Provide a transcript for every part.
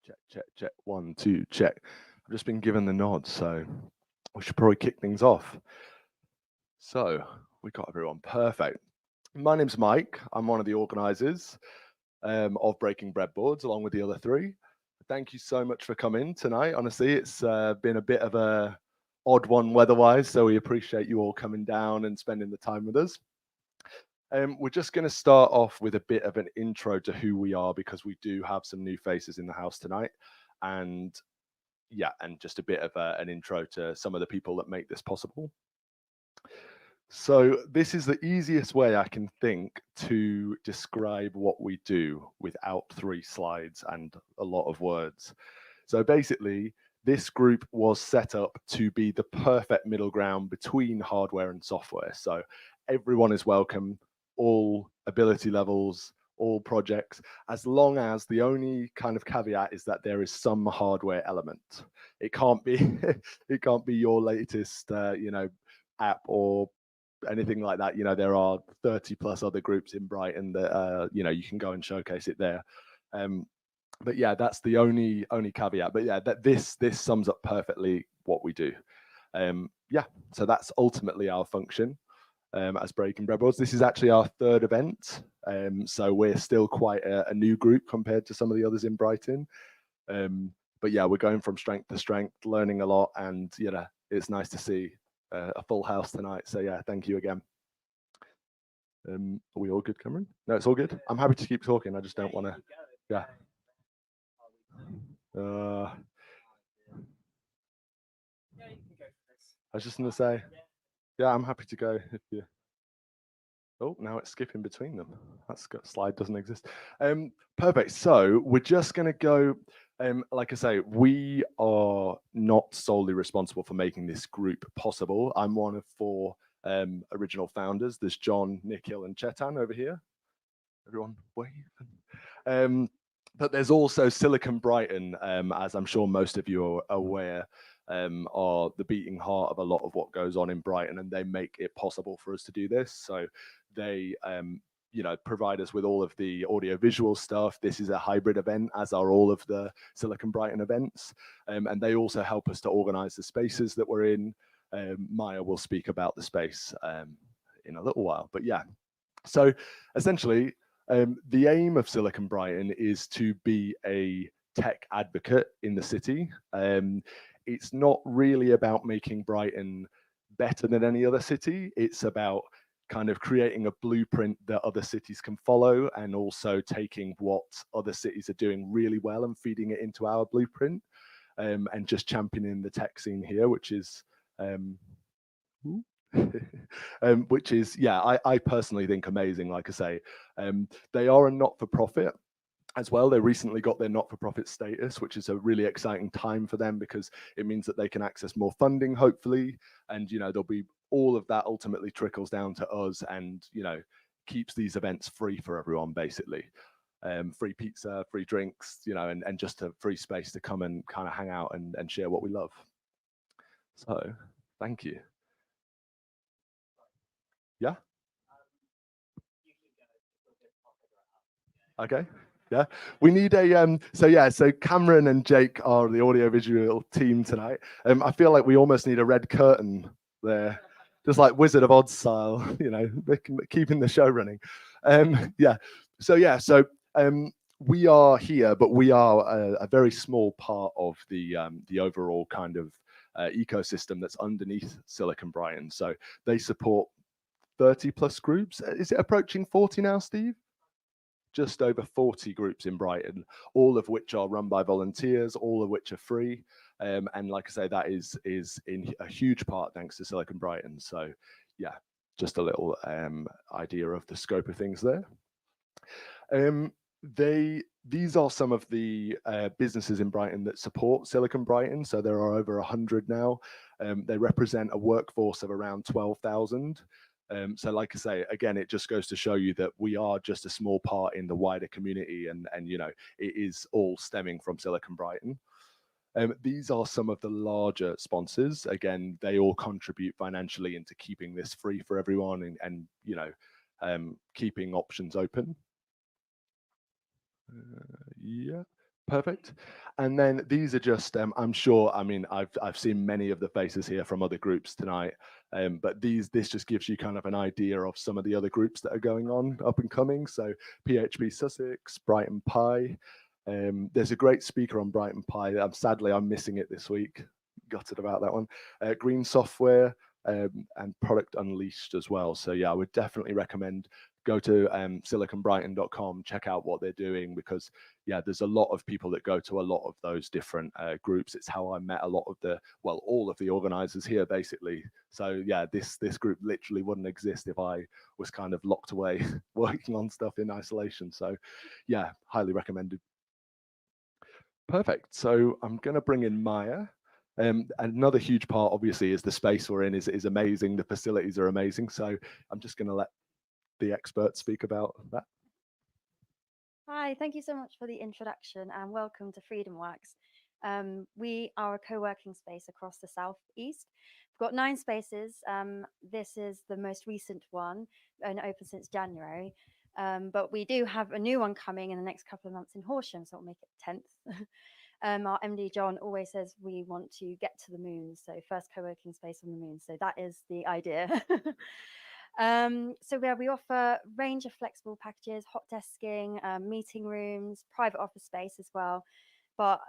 Check, check, check. 1, 2, check. I've just been given the nod, so we should probably kick things off. So we got everyone perfect. My name's Mike. I'm one of the organisers of Breaking Breadboards, along with the other three. Thank you so much for coming tonight. Honestly, it's been a bit of a odd one weather-wise, so we appreciate you all coming down and spending the time with us. We're just going to start off with a bit of an intro to who we are, because we do have some new faces in the house tonight, and just a bit of an intro to some of the people that make this possible. So this is the easiest way I can think to describe what we do without 3 slides and a lot of words. So basically, this group was set up to be the perfect middle ground between hardware and software. So everyone is welcome, all ability levels, all projects, as long as the only kind of caveat is that there is some hardware element. It can't be it can't be your latest app or anything like that. There are 30 plus other groups in Brighton that you can go and showcase it there. But yeah, that's the only caveat. But yeah, this sums up perfectly what we do. So that's ultimately our function as Breaking Breadboards. This is actually our 3rd event, so we're still quite a new group compared to some of the others in Brighton. But yeah, we're going from strength to strength, learning a lot, and it's nice to see a full house tonight. So yeah, thank you again. Are we all good, Cameron? No, it's all good. I'm happy to keep talking. I just don't want to. Yeah. I was just going to say, yeah, I'm happy to go if you. Oh, now it's skipping between them. That slide doesn't exist. Perfect. So we're just going to go. Like I say, we are not solely responsible for making this group possible. I'm one of 4 original founders. There's John, Nikhil, and Chetan over here. Everyone wave. But there's also Silicon Brighton, as I'm sure most of you are aware, are the beating heart of a lot of what goes on in Brighton, and they make it possible for us to do this. So they provide us with all of the audio-visual stuff. This is a hybrid event, as are all of the Silicon Brighton events. And they also help us to organize the spaces that we're in. Maya will speak about the space in a little while. But yeah, so essentially, the aim of Silicon Brighton is to be a tech advocate in the city. It's not really about making Brighton better than any other city. It's about kind of creating a blueprint that other cities can follow, and also taking what other cities are doing really well and feeding it into our blueprint, and just championing the tech scene here, which is I personally think amazing. Like I say, they are a not-for-profit as well. They recently got their not-for-profit status, which is a really exciting time for them, because it means that they can access more funding, hopefully, and there'll be all of that ultimately trickles down to us, and keeps these events free for everyone, basically. Free pizza, free drinks, and just a free space to come and kind of hang out and share what we love. So thank you. Yeah. Okay. Yeah, we need a so Cameron and Jake are the audiovisual team tonight. I feel like we almost need a red curtain there, just like Wizard of Oz style, keeping the show running. Yeah, so we are here, but we are a very small part of the overall kind of ecosystem that's underneath Silicon Brighton. So they support 30 plus groups. Is it approaching 40 now, Steve? Just over 40 groups in Brighton, all of which are run by volunteers, all of which are free. And like I say, that is in a huge part thanks to Silicon Brighton. So yeah, just a little idea of the scope of things there. These are some of the businesses in Brighton that support Silicon Brighton. So there are over 100 now. They represent a workforce of around 12,000. So like I say, again, it just goes to show you that we are just a small part in the wider community, and it is all stemming from Silicon Brighton. These are some of the larger sponsors. Again, they all contribute financially into keeping this free for everyone and keeping options open. Yeah, perfect. And then these are just, I'm sure, I mean, I've seen many of the faces here from other groups tonight, but this just gives you kind of an idea of some of the other groups that are going on up and coming. So PHP Sussex, Brighton Pi. There's a great speaker on Brighton Pi. Sadly, I'm missing it this week. Gutted about that one. Green Software and Product Unleashed as well. So yeah, I would definitely recommend go to siliconbrighton.com, check out what they're doing, because yeah, there's a lot of people that go to a lot of those different groups. It's how I met a lot of all of the organizers here basically. So yeah, this group literally wouldn't exist if I was kind of locked away working on stuff in isolation. So yeah, highly recommended. Perfect. So I'm going to bring in Maya. Another huge part, obviously, is the space we're in is amazing. The facilities are amazing. So I'm just going to let the experts speak about that. Hi, thank you so much for the introduction and welcome to Freedom Works. We are a co-working space across the southeast. We've got 9 spaces. This is the most recent one and open since January. But we do have a new one coming in the next couple of months in Horsham, so it'll make it 10th. Our MD John always says we want to get to the moon, so first co-working space on the moon. So that is the idea. So we offer a range of flexible packages, hot desking, meeting rooms, private office space as well. But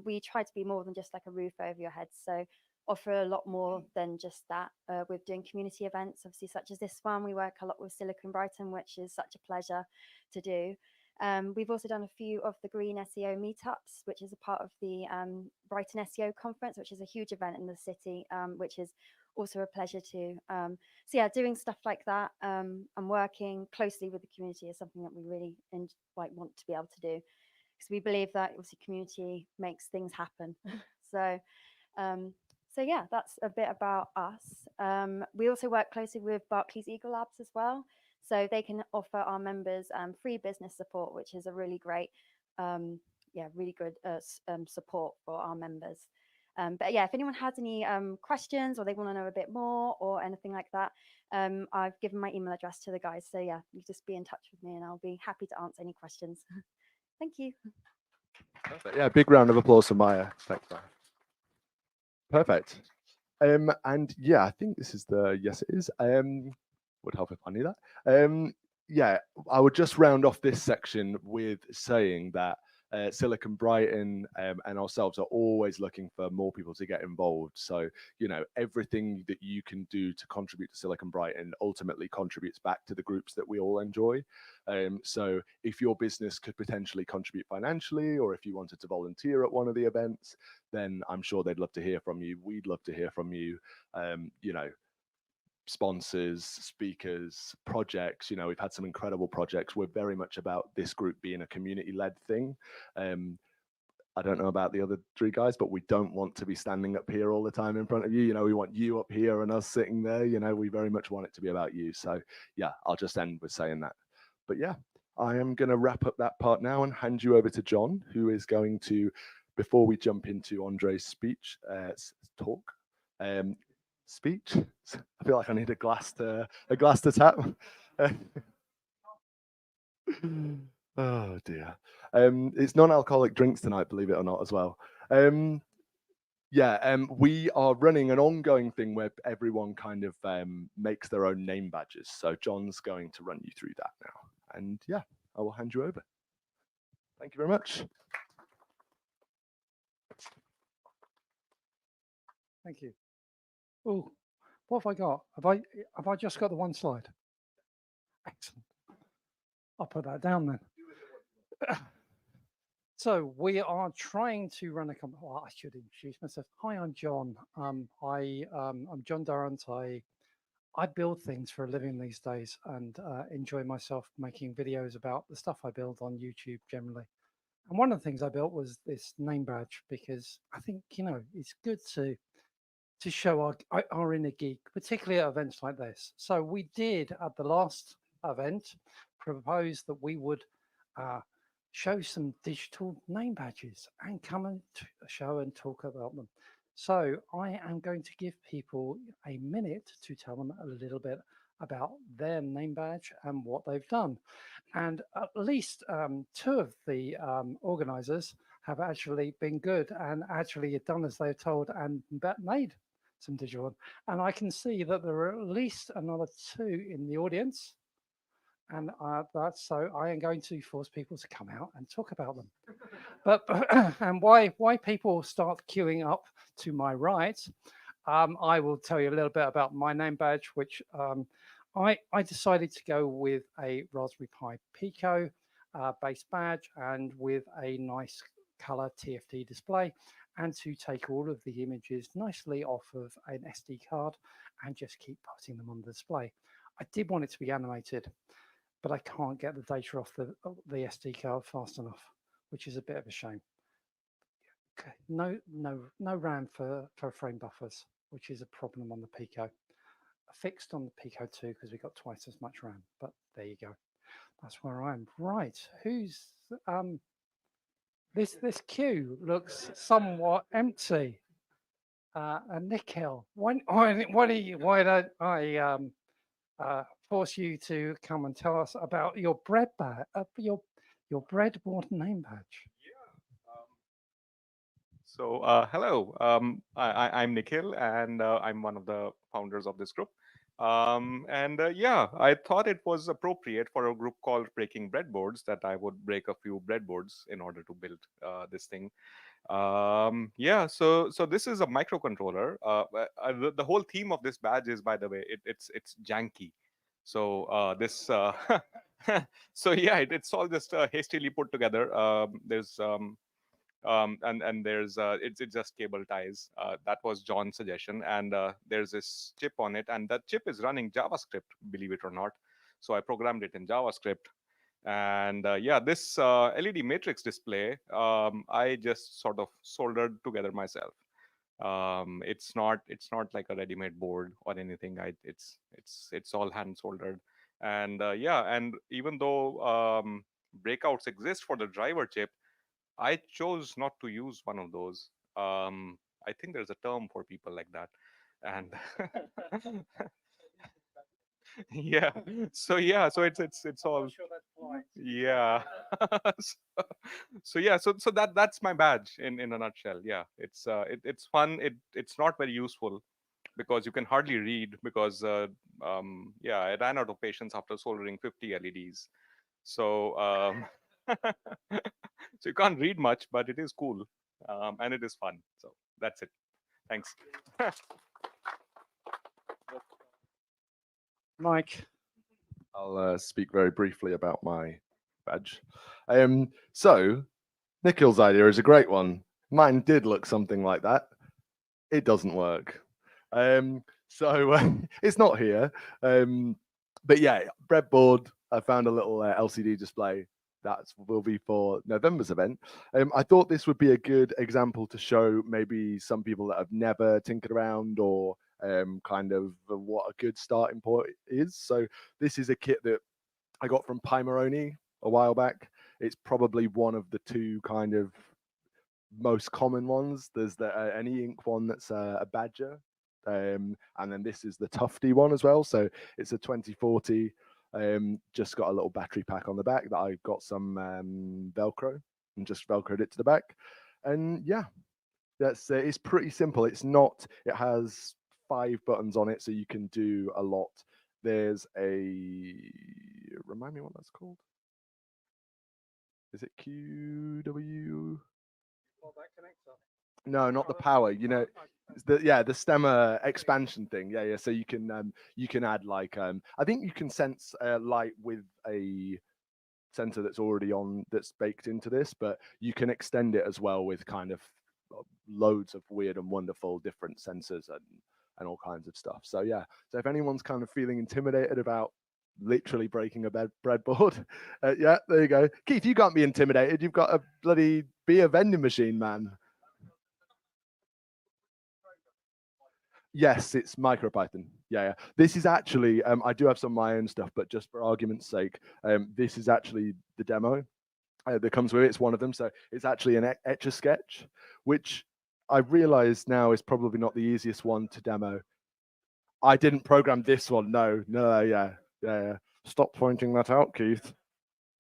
we try to be more than just like a roof over your head. So offer a lot more than just that. We're doing community events, obviously, such as this one. We work a lot with Silicon Brighton, which is such a pleasure to do. We've also done a few of the Green SEO meetups, which is a part of the Brighton SEO conference, which is a huge event in the city, which is also a pleasure too. So yeah, doing stuff like that and working closely with the community is something that we really want to be able to do, because we believe that obviously community makes things happen. so so yeah, that's a bit about us. We also work closely with Barclays Eagle Labs as well, so they can offer our members free business support, which is a really great, really good support for our members. But yeah, if anyone has any questions or they want to know a bit more or anything like that, I've given my email address to the guys. So yeah, you just be in touch with me and I'll be happy to answer any questions. Thank you. Perfect. Yeah, big round of applause for Maya. Thanks, Maya. Perfect. And yeah, I think this is yes, it is. Would help if I knew that. Yeah, I would just round off this section with saying that Silicon Brighton and ourselves are always looking for more people to get involved. So, everything that you can do to contribute to Silicon Brighton ultimately contributes back to the groups that we all enjoy. So if your business could potentially contribute financially, or if you wanted to volunteer at one of the events, then I'm sure they'd love to hear from you. We'd love to hear from you. Sponsors, speakers, projects. We've had some incredible projects. We're very much about this group being a community-led thing. I don't know about the other 3 guys, but we don't want to be standing up here all the time in front of you. We want you up here and us sitting there. We very much want it to be about you. So yeah, I'll just end with saying that. But yeah, I am going to wrap up that part now and hand you over to John, who is going to, before we jump into Andre's speech, talk, speech. I feel like I need a glass to tap. Oh dear. It's non-alcoholic drinks tonight, believe it or not, as well. We are running an ongoing thing where everyone kind of makes their own name badges. So John's going to run you through that now. And yeah, I will hand you over. Thank you very much. Thank you. Oh, what have I got? Have I just got the one slide? Excellent. I'll put that down then. So we are trying to run a company. Well, I should introduce myself. Hi, I'm John. I'm John Durrant. I build things for a living these days and enjoy myself making videos about the stuff I build on YouTube generally. And one of the things I built was this name badge because I think it's good to show our inner geek, particularly at events like this. So we did at the last event propose that we would show some digital name badges and come and show and talk about them. So I am going to give people a minute to tell them a little bit about their name badge and what they've done. And at least two of the organizers have actually been good and actually done as they're told and made some digital. And I can see that there are at least another two in the audience. And that's so I am going to force people to come out and talk about them. But and why people start queuing up to my right, I will tell you a little bit about my name badge, which I decided to go with a Raspberry Pi Pico base badge and with a nice color TFT display, and to take all of the images nicely off of an SD card and just keep putting them on the display. I did want it to be animated, but I can't get the data off the SD card fast enough, which is a bit of a shame. Okay. No RAM for frame buffers, which is a problem on the Pico. Fixed on the Pico 2 because we got twice as much RAM, but there you go. That's where I am. Right, who's this queue looks somewhat empty. And Nikhil, why don't I force you to come and tell us about your your breadboard name badge? Hello, I'm Nikhil, and I'm one of the founders of this group. I thought it was appropriate for a group called Breaking Breadboards that I would break a few breadboards in order to build this thing. So this is a microcontroller. The whole theme of this badge is, by the way, it's janky. It's all just hastily put together. It's just cable ties. That was John's suggestion, and there's this chip on it, and that chip is running JavaScript, believe it or not. So I programmed it in JavaScript, and this LED matrix display, I just sort of soldered together myself. It's not like a ready-made board or anything. It's all hand soldered, and and even though breakouts exist for the driver chip, I chose not to use one of those. I think there's a term for people like that, and yeah. So it's all yeah. so, so that's my badge in a nutshell. Yeah, it's fun. It's not very useful because you can hardly read because I ran out of patience after soldering 50 LEDs. So so you can't read much, but it is cool, and it is fun. So that's it. Thanks. Mike. I'll speak very briefly about my badge. So Nikhil's idea is a great one. Mine did look something like that. It doesn't work. It's not here. But yeah, breadboard. I found a little LCD display that will be for November's event. I thought this would be a good example to show maybe some people that have never tinkered around or kind of what a good starting point is. So this is a kit that I got from Pimeroni a while back. It's probably one of the two kind of most common ones. There's an e-ink one that's a Badger, and then this is the Tufty one as well. So it's a 2040. Just got a little battery pack on the back that I got some Velcro and just Velcroed it to the back. And yeah, that's it's pretty simple. It has 5 buttons on it, so you can do a lot. There's remind me what that's called. Is it QW? Well, that connector. No, not the power. The stemmer expansion thing. Yeah. So you can add like I think you can sense light with a sensor that's baked into this, but you can extend it as well with kind of loads of weird and wonderful different sensors and all kinds of stuff. So yeah. So if anyone's kind of feeling intimidated about literally breaking a breadboard, yeah, there you go. Keith, you can't be intimidated. You've got a bloody beer vending machine, man. Yes, it's MicroPython. Yeah. This is actually, I do have some of my own stuff, but just for argument's sake, this is actually the demo that comes with it. It's one of them. So it's actually an Etch-a-Sketch, which I realize now is probably not the easiest one to demo. I didn't program this one. No, yeah. Stop pointing that out, Keith.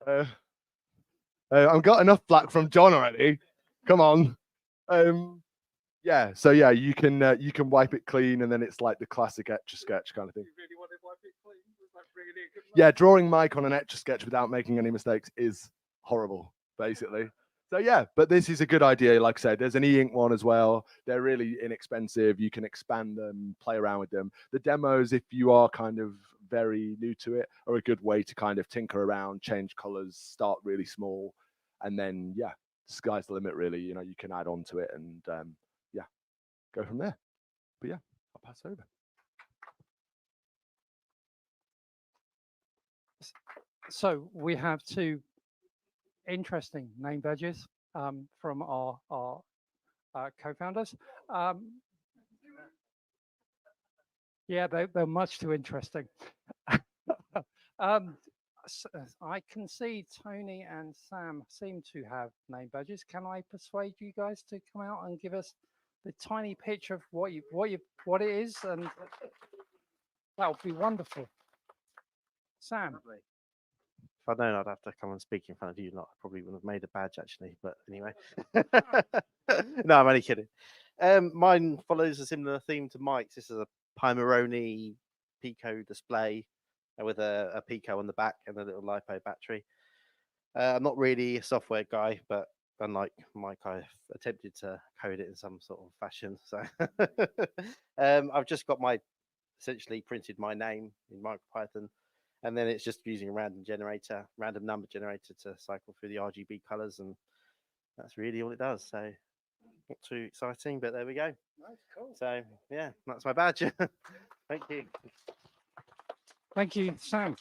I've got enough flack from John already. Come on. Yeah, so yeah, you can wipe it clean, and then it's like the classic Etch-a-Sketch kind of thing. You really want to wipe it clean? Was that really a good Yeah, drawing Mike on an Etch-a-Sketch without making any mistakes is horrible, basically. So yeah, but this is a good idea. Like I said, there's an e-ink one as well. They're really inexpensive. You can expand them, play around with them. The demos, if you are kind of very new to it, are a good way to kind of tinker around, change colors, start really small, and then yeah, sky's the limit really. You can add on to it and go from there. But yeah, I'll pass over. So we have 2 interesting name badges from our co-founders. Yeah, they're much too interesting. I can see Tony and Sam seem to have name badges. Can I persuade you guys to come out and give us the tiny pitch of what it is? And that would be wonderful. Sam. Lovely. If I'd known I'd have to come and speak in front of you lot, I probably wouldn't have made a badge actually. But anyway, no, I'm only kidding. Mine follows a similar theme to Mike's. This is a Pomeroni Pico display with a Pico on the back and a little LiPo battery. I'm not really a software guy, but unlike Mike, I've attempted to code it in some sort of fashion. So I've just got essentially printed my name in MicroPython. And then it's just using a random number generator to cycle through the RGB colors. And that's really all it does. So not too exciting, but there we go. That's cool. So yeah, that's my badge. Thank you. Thank you, Sam.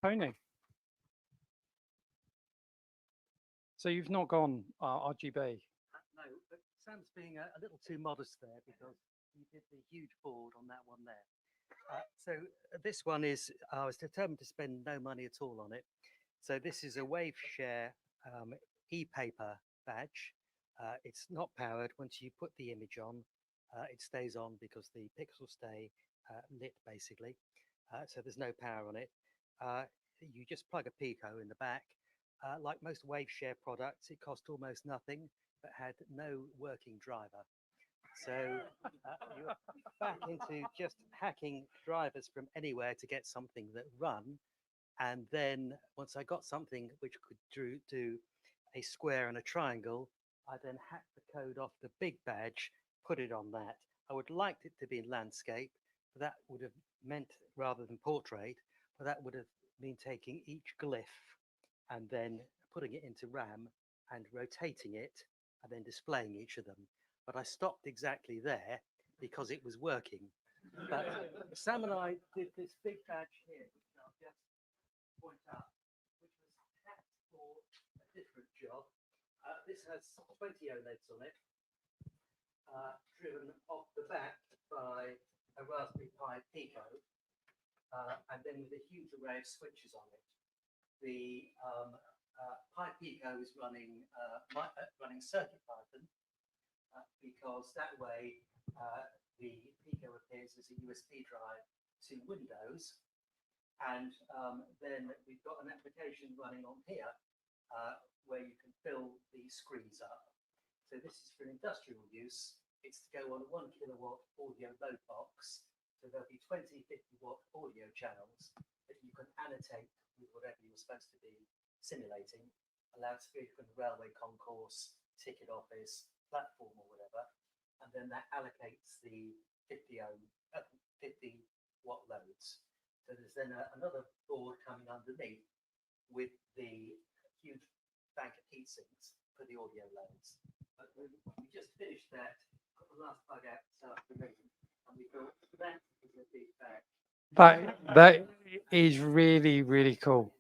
Tony. So you've not gone RGB? No, but Sam's being a little too modest there because he did the huge board on that one there. So this one is, I was determined to spend no money at all on it. So this is a WaveShare e-paper badge. It's not powered. Once you put the image on, it stays on because the pixels stay lit basically. So there's no power on it. You just plug a Pico in the back. Like most WaveShare products, it cost almost nothing, but had no working driver. So you're back into just hacking drivers from anywhere to get something that run. And then once I got something which could do a square and a triangle, I then hacked the code off the big badge, put it on that. I would like it to be in landscape, but that would have meant, rather than portrait, but that would have been taking each glyph and then putting it into RAM and rotating it and then displaying each of them. But I stopped exactly there because it was working. But Sam and I did this big badge here, which I'll just point out, which was hacked for a different job. This has 20 OLEDs on it, driven off the back by a Raspberry Pi Pico, and then with a huge array of switches on it. The Pi Pico is running CircuitPython, because that way the Pico appears as a USB drive to Windows, And then we've got an application running on here where you can fill these screens up. So this is for industrial use. It's to go on a 1 kilowatt audio load box. So there'll be 20, 50-watt audio channels that you can annotate with whatever you're supposed to be simulating, a loudspeaker in the railway concourse, ticket office, platform or whatever. And then that allocates the 50-watt loads. So there's then another board coming underneath with the huge bank of heat sinks for the audio loads. But we just finished that, got the last bug out this afternoon, and we thought that is a big bag. That is really, really cool.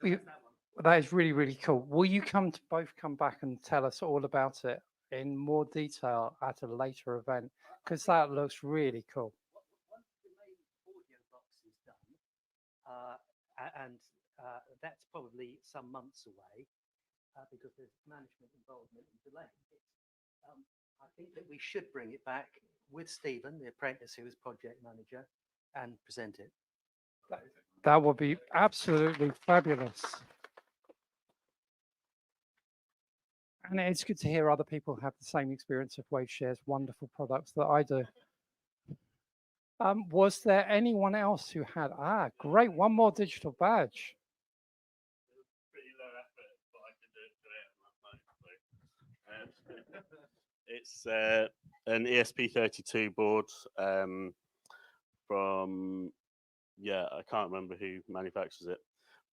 That is really, really cool. Will you both come back and tell us all about it in more detail at a later event? Because that looks really cool. Once the main audio box is done, and that's probably some months away because there's management involvement and delay. I think that we should bring it back with Stephen, the apprentice who is project manager, and present it. That would be absolutely fabulous. And it's good to hear other people have the same experience of WaveShare's wonderful products that I do. Was there anyone else who had, great, one more digital badge? Pretty low effort, but I can do it on my phone. It's an ESP32 board from, I can't remember who manufactures it,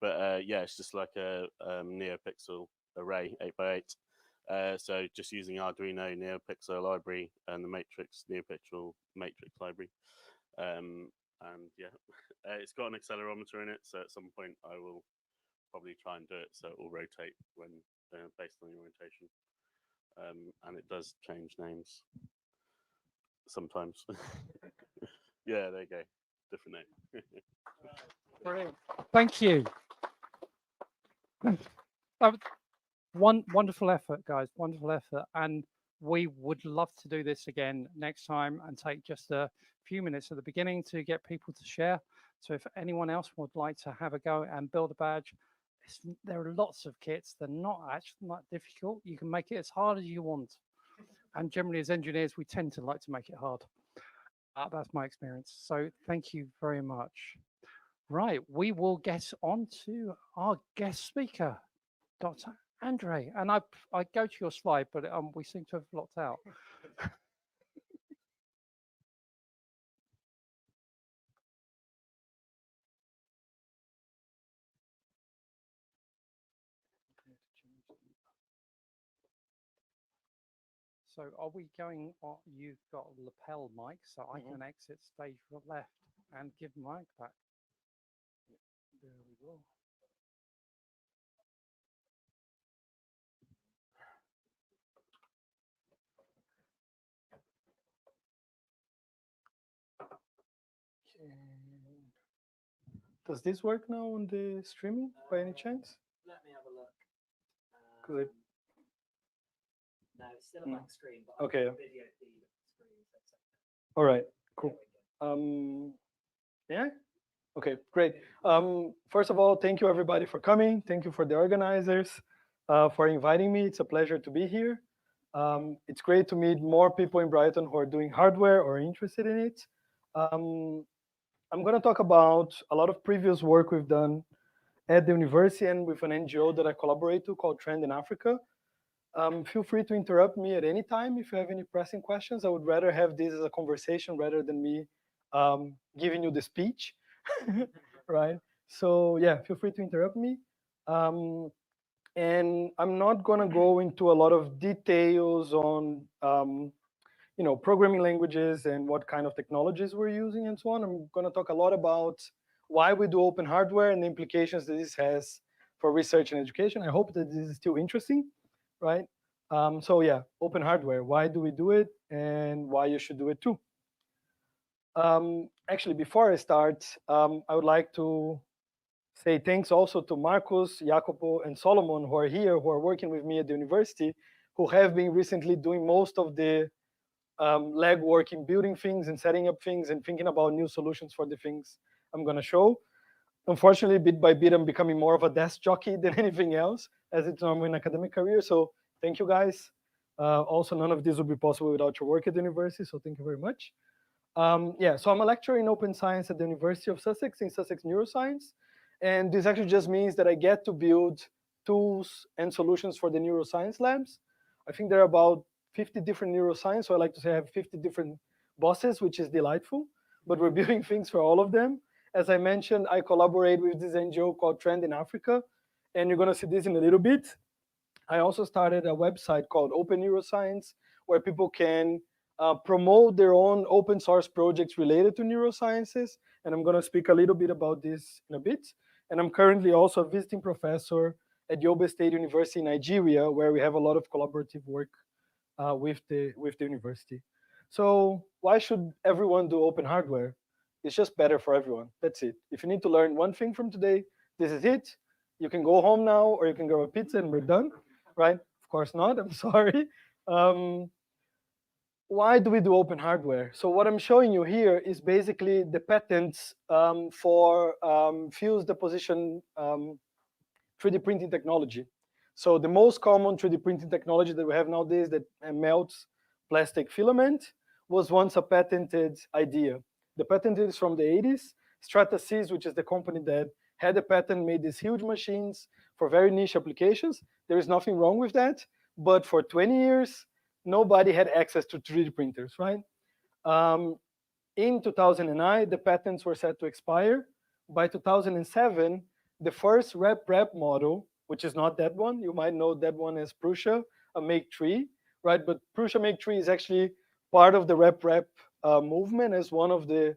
but it's just like a NeoPixel array 8x8. So just using Arduino NeoPixel library and the Matrix NeoPixel Matrix library. It's got an accelerometer in it, so at some point I will probably try and do it so it will rotate when based on the orientation. And it does change names sometimes. Yeah, there you go. Different name. Brilliant. Thank you. Wonderful effort, guys. Wonderful effort. And we would love to do this again next time and take just a few minutes at the beginning to get people to share. So if anyone else would like to have a go and build a badge, there are lots of kits. They're not actually not difficult. You can make it as hard as you want. And generally, as engineers, we tend to like to make it hard. That's my experience. So thank you very much. Right, we will get on to our guest speaker, Dr. Andre. And I go to your slide, but we seem to have blocked out. So are we going, you've got a lapel mic, so I can exit stage left and give mic back. There we go. Does this work now on the streaming by any chance? Let me have a look. Good. No, it's still a blank screen, but Okay. video feed of the screen. All right, cool. Yeah. Okay, great. First of all, thank you everybody for coming. Thank you for the organizers for inviting me. It's a pleasure to be here. It's great to meet more people in Brighton who are doing hardware or interested in it. I'm going to talk about a lot of previous work we've done at the university and with an NGO that I collaborate to called Trend in Africa. Feel free to interrupt me at any time if you have any pressing questions. I would rather have this as a conversation rather than me giving you the speech, right? So yeah, feel free to interrupt me. And I'm not going to go into a lot of details on programming languages and what kind of technologies we're using and so on. I'm going to talk a lot about why we do open hardware and the implications that this has for research and education. I hope that this is still interesting, right? So yeah, open hardware. Why do we do it and why you should do it too? Actually, before I start, I would like to say thanks also to Marcus, Jacopo, and Solomon who are here, who are working with me at the university, who have been recently doing most of the legwork in building things and setting up things and thinking about new solutions for the things I'm going to show. Unfortunately, bit by bit, I'm becoming more of a desk jockey than anything else, as it's normal in academic career. So thank you guys. Also, none of this would be possible without your work at the university. So thank you very much. Yeah, so I'm a lecturer in open science at the University of Sussex in Sussex Neuroscience. And this actually just means that I get to build tools and solutions for the neuroscience labs. I think there are about 50 different neuroscience. So I like to say I have 50 different bosses, which is delightful. But we're building things for all of them. As I mentioned, I collaborate with this NGO called Trend in Africa. And you're going to see this in a little bit. I also started a website called Open Neuroscience, where people can promote their own open source projects related to neurosciences. And I'm going to speak a little bit about this in a bit. And I'm currently also a visiting professor at Yobe State University in Nigeria, where we have a lot of collaborative work with the university. So why should everyone do open hardware? It's just better for everyone. That's it. If you need to learn one thing from today, this is it. You can go home now, or you can grab a pizza and we're done, right? Of course not. I'm sorry. Why do we do open hardware? So what I'm showing you here is basically the patents for fused deposition 3D printing technology. So the most common 3D printing technology that we have nowadays that melts plastic filament was once a patented idea. The patent is from the 80s. Stratasys, which is the company that had a patent, made these huge machines for very niche applications. There is nothing wrong with that. But for 20 years, nobody had access to 3D printers, right? In 2009, the patents were set to expire. By 2007, the first rep model, which is not that one, you might know that one as Prusa, a Make 3, right? But Prusa Make 3 is actually part of the rep movement as one of the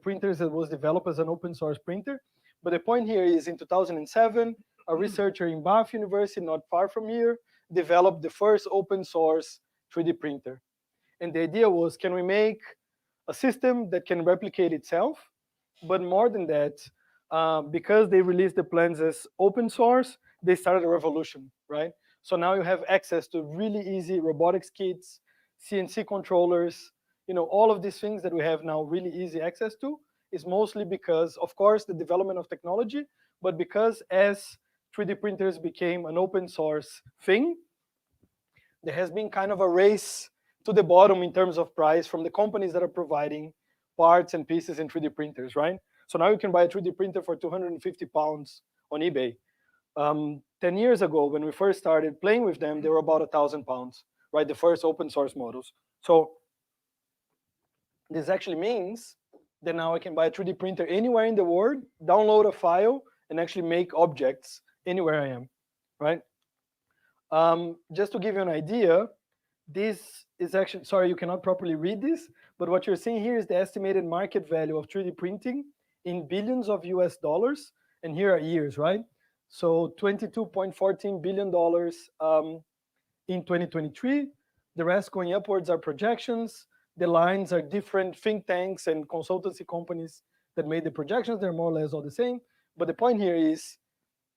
printers that was developed as an open source printer. But the point here is in 2007, a researcher in Bath University, not far from here, developed the first open source 3D printer. And the idea was, can we make a system that can replicate itself? But more than that, because they released the plans as open source, they started a revolution, right? So now you have access to really easy robotics kits, CNC controllers, all of these things that we have now really easy access to is mostly because, of course, the development of technology, but because as 3D printers became an open source thing, there has been kind of a race to the bottom in terms of price from the companies that are providing parts and pieces in 3D printers, right? So now you can buy a 3D printer for 250 pounds on eBay. 10 years ago, when we first started playing with them, they were about 1,000 pounds, right? The first open source models. So this actually means that now I can buy a 3D printer anywhere in the world, download a file, and actually make objects anywhere I am, right? Just to give you an idea, this is actually, sorry, you cannot properly read this, but what you're seeing here is the estimated market value of 3D printing in billions of US dollars, and here are years, right? So $22.14 billion in 2023. The rest going upwards are projections. The lines are different think tanks and consultancy companies that made the projections. They're more or less all the same. But the point here is,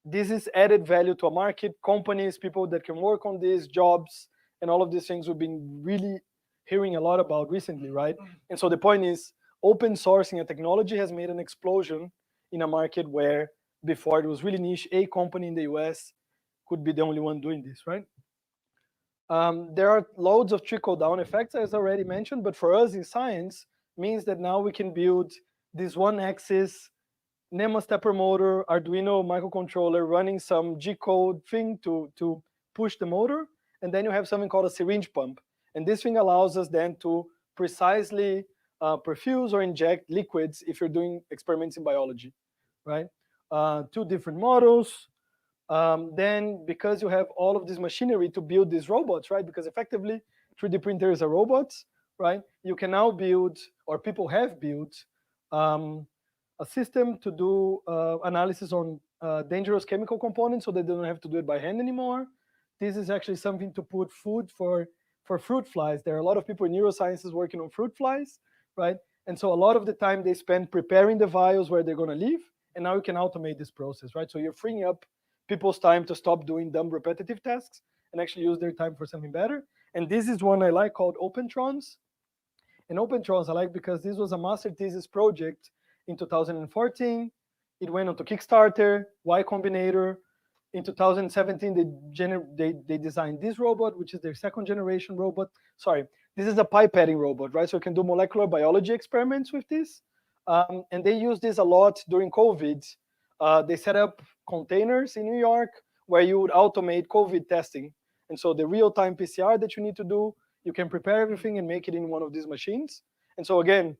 this is added value to a market, companies, people that can work on these jobs, and all of these things we've been really hearing a lot about recently, right? And so the point is, open sourcing a technology has made an explosion in a market where before it was really niche. A company in the US could be the only one doing this, right? There are loads of trickle-down effects, as I already mentioned, but for us in science, means that now we can build this one-axis NEMA stepper motor, Arduino microcontroller running some G-code thing to push the motor, and then you have something called a syringe pump. And this thing allows us then to precisely perfuse or inject liquids if you're doing experiments in biology, right? Two different models. Then because you have all of this machinery to build these robots, right? Because effectively 3D printers are robots, right? You can now build, or people have built, a system to do analysis on dangerous chemical components so they don't have to do it by hand anymore. This is actually something to put food for fruit flies. There are a lot of people in neurosciences working on fruit flies, right? And so a lot of the time they spend preparing the vials where they're going to live, and now you can automate this process, right? So you're freeing up people's time to stop doing dumb repetitive tasks and actually use their time for something better. And this is one I like called Opentrons. And OpenTrons I like because this was a master thesis project in 2014. It went on to Kickstarter, Y Combinator. In 2017, they designed this robot, which is their second generation robot. Sorry, this is a pipetting robot, right? So you can do molecular biology experiments with this. And they use this a lot during COVID. They set up containers in New York where you would automate COVID testing. And so the real-time PCR that you need to do, you can prepare everything and make it in one of these machines. And so again,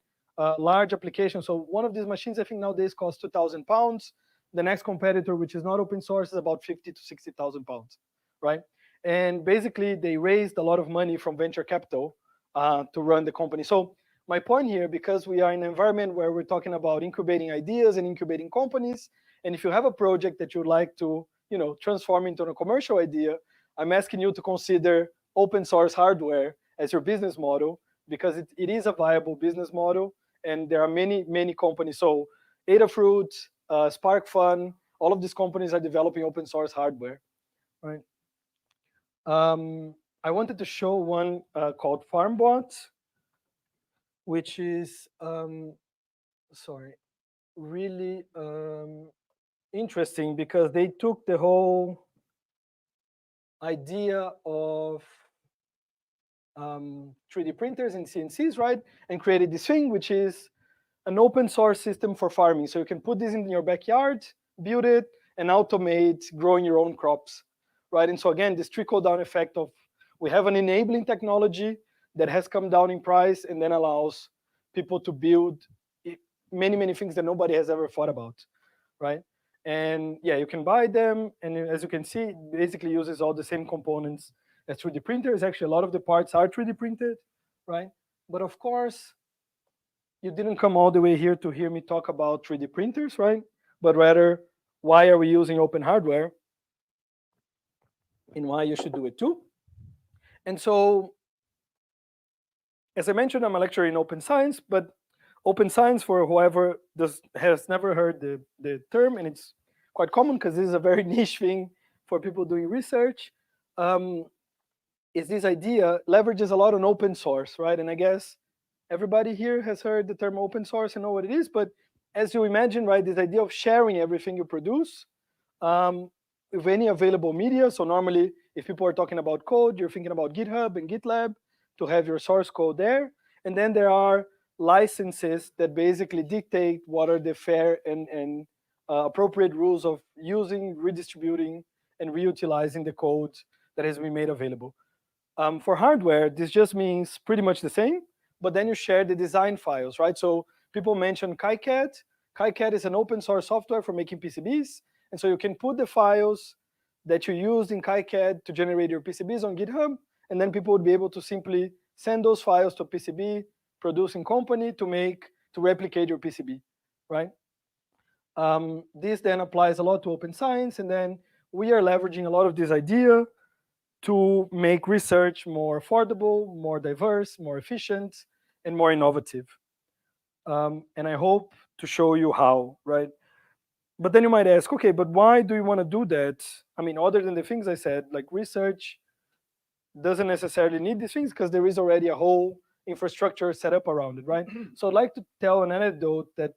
large application. So one of these machines, I think nowadays costs £2,000. The next competitor, which is not open source, is about 50 to 60,000 pounds, right? And basically, they raised a lot of money from venture capital to run the company. So my point here, because we are in an environment where we're talking about incubating ideas and incubating companies, and if you have a project that you'd like to, transform into a commercial idea, I'm asking you to consider open source hardware as your business model, because it is a viable business model, and there are many, many companies. So Adafruit, SparkFun, all of these companies are developing open source hardware, right? I wanted to show one called FarmBot, which is, really interesting because they took the whole idea of 3D printers and CNCs, right? And created this thing, which is an open source system for farming. So you can put this in your backyard, build it, and automate growing your own crops, right? And so again, this trickle down effect of we have an enabling technology that has come down in price and then allows people to build many, many things that nobody has ever thought about, right? And yeah, you can buy them. And as you can see, it basically uses all the same components as 3D printers. Actually, a lot of the parts are 3D printed, right? But of course, you didn't come all the way here to hear me talk about 3D printers, right? But rather, why are we using open hardware and why you should do it too. And so, as I mentioned, I'm a lecturer in open science, but open science, for whoever has never heard the term, and it's quite common because this is a very niche thing for people doing research, is this idea leverages a lot on open source, right? And I guess everybody here has heard the term open source and know what it is, but as you imagine, right, this idea of sharing everything you produce with any available media. So normally, if people are talking about code, you're thinking about GitHub and GitLab to have your source code there. And then there are licenses that basically dictate what are the fair and appropriate rules of using, redistributing, and reutilizing the code that has been made available. For hardware, this just means pretty much the same, but then you share the design files, right? So people mention KiCad. KiCad is an open source software for making PCBs. And so you can put the files that you used in KiCad to generate your PCBs on GitHub, and then people would be able to simply send those files to a PCB producing company to replicate your PCB, right? This then applies a lot to open science, and then we are leveraging a lot of this idea to make research more affordable, more diverse, more efficient, and more innovative. And I hope to show you how, right? But then you might ask, okay, but why do you want to do that? I mean, other than the things I said, like research doesn't necessarily need these things because there is already a whole infrastructure set up around it, right? So I'd like to tell an anecdote that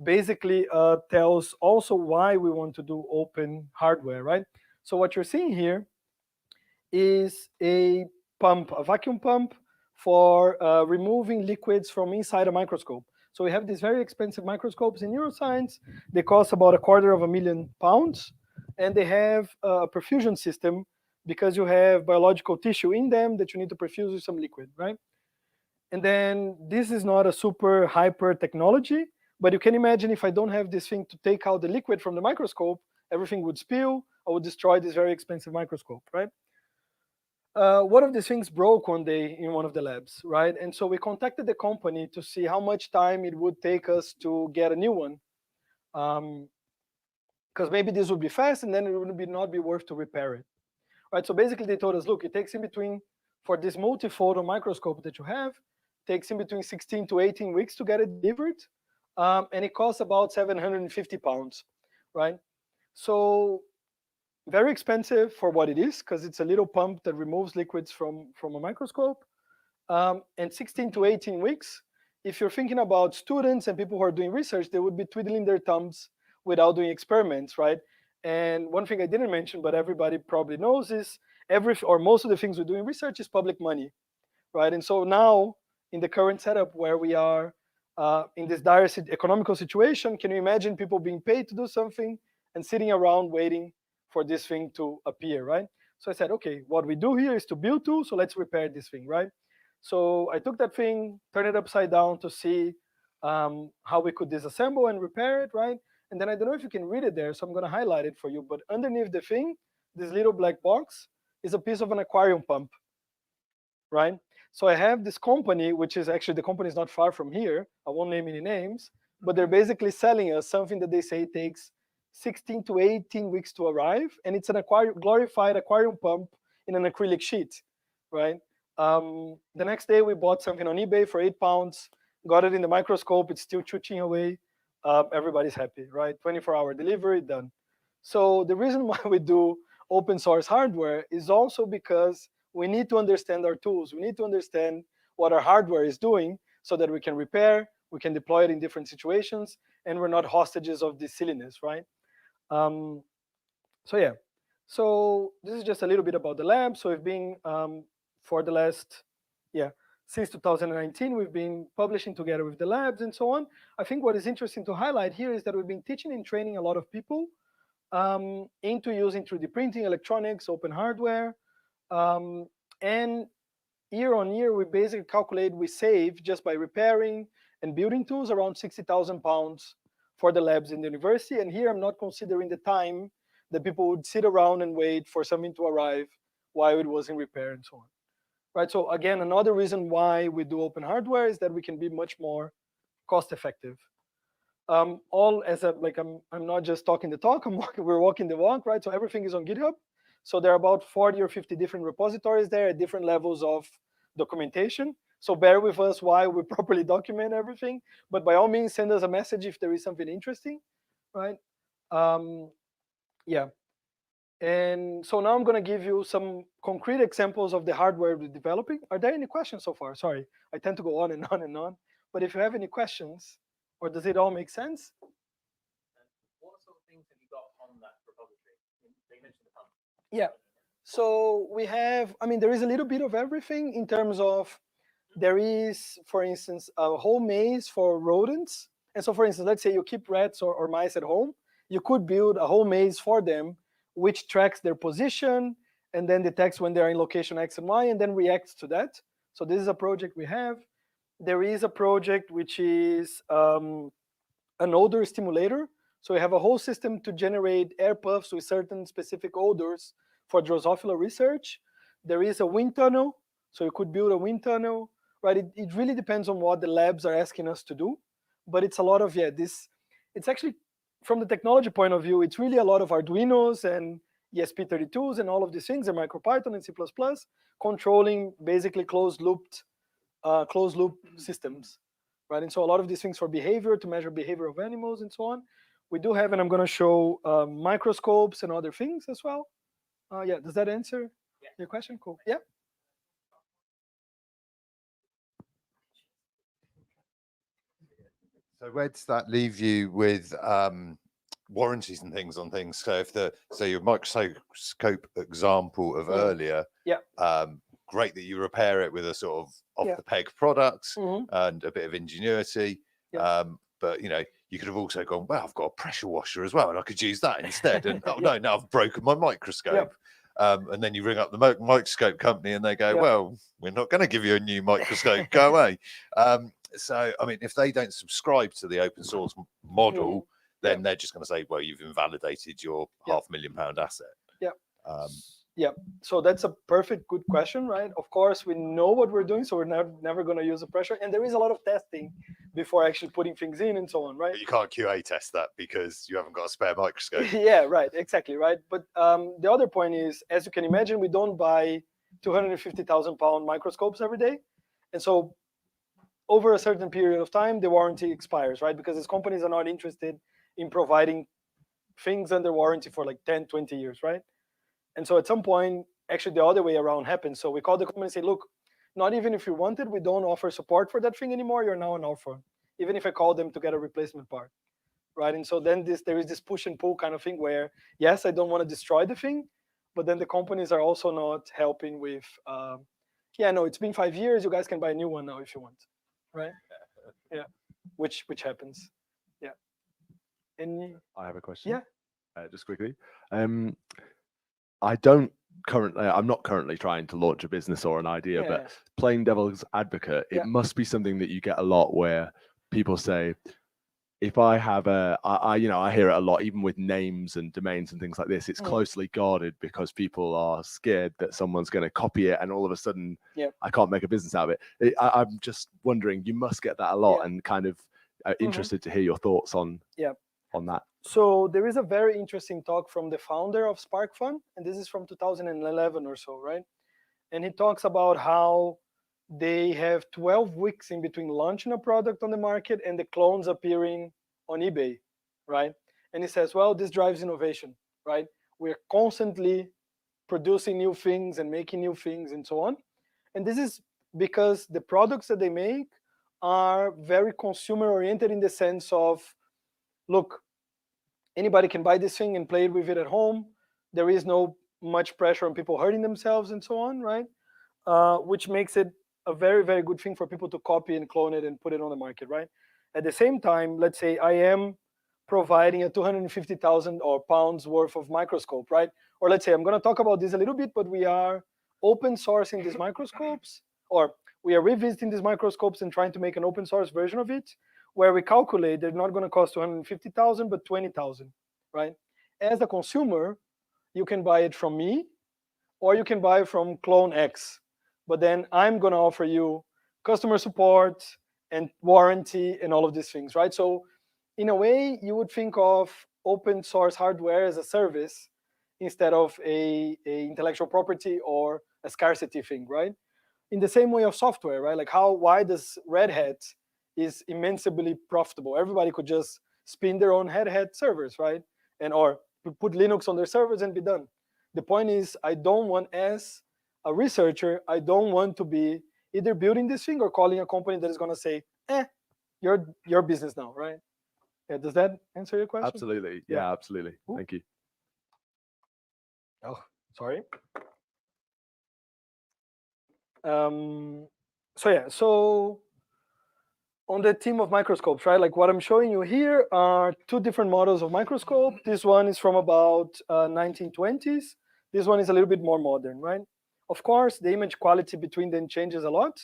basically tells also why we want to do open hardware, right? So what you're seeing here is a pump, a vacuum pump for removing liquids from inside a microscope. So we have these very expensive microscopes in neuroscience. They cost about £250,000, and they have a perfusion system because you have biological tissue in them that you need to perfuse with some liquid, right? And then this is not a super hyper technology, but you can imagine if I don't have this thing to take out the liquid from the microscope, everything would spill. I would destroy this very expensive microscope, right? One of these things broke one day in one of the labs, right? And so we contacted the company to see how much time it would take us to get a new one. Because maybe this would be fast and then it would not be worth to repair it, right? So basically they told us, look, it takes in between, for this multiphoton microscope that you have, takes in between 16 to 18 weeks to get it delivered. And it costs about £750, right? So very expensive for what it is, because it's a little pump that removes liquids from a microscope. And 16 to 18 weeks, if you're thinking about students and people who are doing research, they would be twiddling their thumbs without doing experiments, right? And one thing I didn't mention, but everybody probably knows, is most of the things we do in research is public money, right? And so now, in the current setup where we are in this dire economical situation, can you imagine people being paid to do something and sitting around waiting for this thing to appear, right? So I said, okay, what we do here is to build tools, so let's repair this thing, right? So I took that thing, turned it upside down to see how we could disassemble and repair it, right? And then I don't know if you can read it there, so I'm going to highlight it for you. But underneath the thing, this little black box is a piece of an aquarium pump, right? So I have this company, which is actually, the company is not far from here. I won't name any names, but they're basically selling us something that they say takes 16 to 18 weeks to arrive, and it's an glorified aquarium pump in an acrylic sheet, right? The next day we bought something on eBay for £8, got it in the microscope, it's still chuching away. Everybody's happy, right? 24-hour delivery, done. So the reason why we do open source hardware is also because we need to understand our tools. We need to understand what our hardware is doing so that we can repair, we can deploy it in different situations, and we're not hostages of this silliness, right? So yeah, so this is just a little bit about the lab. So we've been, for the last, since 2019, we've been publishing together with the labs and so on. I think what is interesting to highlight here is that we've been teaching and training a lot of people into using 3D printing, electronics, open hardware. And year on year, we basically calculate we save just by repairing and building tools around £60,000 for the labs in the university. And here I'm not considering the time that people would sit around and wait for something to arrive while it was in repair and so on. Right. So again, another reason why we do open hardware is that we can be much more cost effective. All as a, like I'm not just talking the talk, we're walking the walk, right? So everything is on GitHub. So there are about 40 or 50 different repositories there at different levels of documentation. So bear with us while we properly document everything. But by all means, send us a message if there is something interesting, right? Yeah. And so now I'm going to give you some concrete examples of the hardware we're developing. Are there any questions so far? Sorry, I tend to go on and on and on. But if you have any questions, or does it all make sense? What sort of things have you got on that repository? You mentioned the pump. Yeah. So we have, I mean, there is a little bit of everything in terms of, there is, for instance, a whole maze for rodents. And so, for instance, let's say you keep rats or mice at home. You could build a whole maze for them, which tracks their position and then detects when they're in location X and Y and then reacts to that. So this is a project we have. There is a project which is an odor stimulator. So we have a whole system to generate air puffs with certain specific odors for Drosophila research. There is a wind tunnel. So you could build a wind tunnel, right? It really depends on what the labs are asking us to do. But it's a lot of, it's actually, from the technology point of view, it's really a lot of Arduinos and ESP32s and all of these things, and MicroPython and C++, controlling basically closed loop systems, right? And so a lot of these things for behavior, to measure behavior of animals and so on. We do have, and I'm going to show microscopes and other things as well. Yeah, does that answer your question? Cool. Yeah. So where does that leave you with warranties and things on things? So if your microscope example of earlier, great that you repair it with a sort of off the peg product and a bit of ingenuity. But you could have also gone, well, I've got a pressure washer as well, and I could use that instead. And oh no, now I've broken my microscope. And then you ring up the microscope company and they go, well, we're not going to give you a new microscope, go away. So, I mean, if they don't subscribe to the open source model, then they're just going to say, well, you've invalidated your £500,000 asset. So that's a perfect, good question, right? Of course, we know what we're doing, so we're never going to use a pressure. And there is a lot of testing before actually putting things in and so on, right? But you can't QA test that because you haven't got a spare microscope. Yeah, right, exactly, right? But the other point is, as you can imagine, we don't buy £250,000 microscopes every day. And so over a certain period of time, the warranty expires, right? Because these companies are not interested in providing things under warranty for like 10, 20 years, right? And so at some point, actually the other way around happens. So we call the company and say, look, not even if you want it, we don't offer support for that thing anymore. You're now an orphan, even if I call them to get a replacement part, right? And so then there is this push and pull kind of thing where, yes, I don't want to destroy the thing, but then the companies are also not helping with, yeah, no, it's been 5 years. You guys can buy a new one now if you want, right? Yeah, which happens. Yeah. And I have a question. yeah, Just quickly. I'm not currently trying to launch a business or an idea, Yeah, but yeah. playing devil's advocate, it Yeah. must be something that you get a lot where people say, if I have I hear it a lot, even with names and domains and things like this, it's Mm. closely guarded because people are scared that someone's going to copy it and all of a sudden Yep. I can't make a business out of it. I'm just wondering, you must get that a lot, Yeah. and kind of interested to hear your thoughts on Yeah. on that. So there is a very interesting talk from the founder of Spark Fund, and this is from 2011 or so, right? And he talks about how they have 12 weeks in between launching a product on the market and the clones appearing on eBay, right? And he says, well, this drives innovation, right? We're constantly producing new things and making new things and so on. And this is because the products that they make are very consumer oriented in the sense of, look, anybody can buy this thing and play with it at home. There is no much pressure on people hurting themselves and so on, right? Which makes it a very, very good thing for people to copy and clone it and put it on the market, right? At the same time, let's say I am providing a 250,000 or pounds worth of microscope, right? Or let's say I'm going to talk about this a little bit, but we are open sourcing these microscopes, or we are revisiting these microscopes and trying to make an open source version of it, where we calculate they're not going to cost 250,000 but 20,000, right? As a consumer, you can buy it from me, or you can buy from Clone X, but then I'm going to offer you customer support and warranty and all of these things, right? So in a way, you would think of open source hardware as a service instead of a intellectual property or a scarcity thing, right? In the same way of software, right? Like why does Red Hat is immensely profitable? Everybody could just spin their own Red Hat servers, right? And or put Linux on their servers and be done. The point is, I don't want, as a researcher, I don't want to be either building this thing or calling a company that is going to say, your business now, right? Yeah, does that answer your question? Absolutely. Yeah. Yeah, absolutely. Ooh. Thank you. Oh, sorry. So on the theme of microscopes, right? Like what I'm showing you here are two different models of microscope. This one is from about 1920s. This one is a little bit more modern, right? Of course, the image quality between them changes a lot,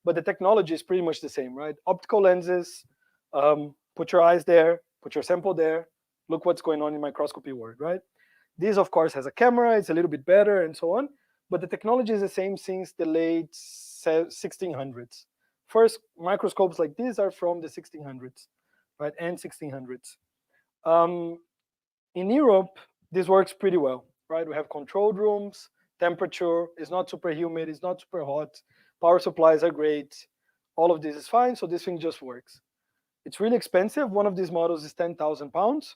but the technology is pretty much the same, right? Optical lenses, put your eyes there, put your sample there, look what's going on in microscopy world, right? This, of course, has a camera, it's a little bit better and so on, but the technology is the same since the late 1600s. First microscopes like these are from the 1600s, right, and 1600s. In Europe, this works pretty well, right? We have controlled rooms, temperature is not super humid, it's not super hot, power supplies are great, all of this is fine, so this thing just works. It's really expensive. One of these models is 10,000 pounds,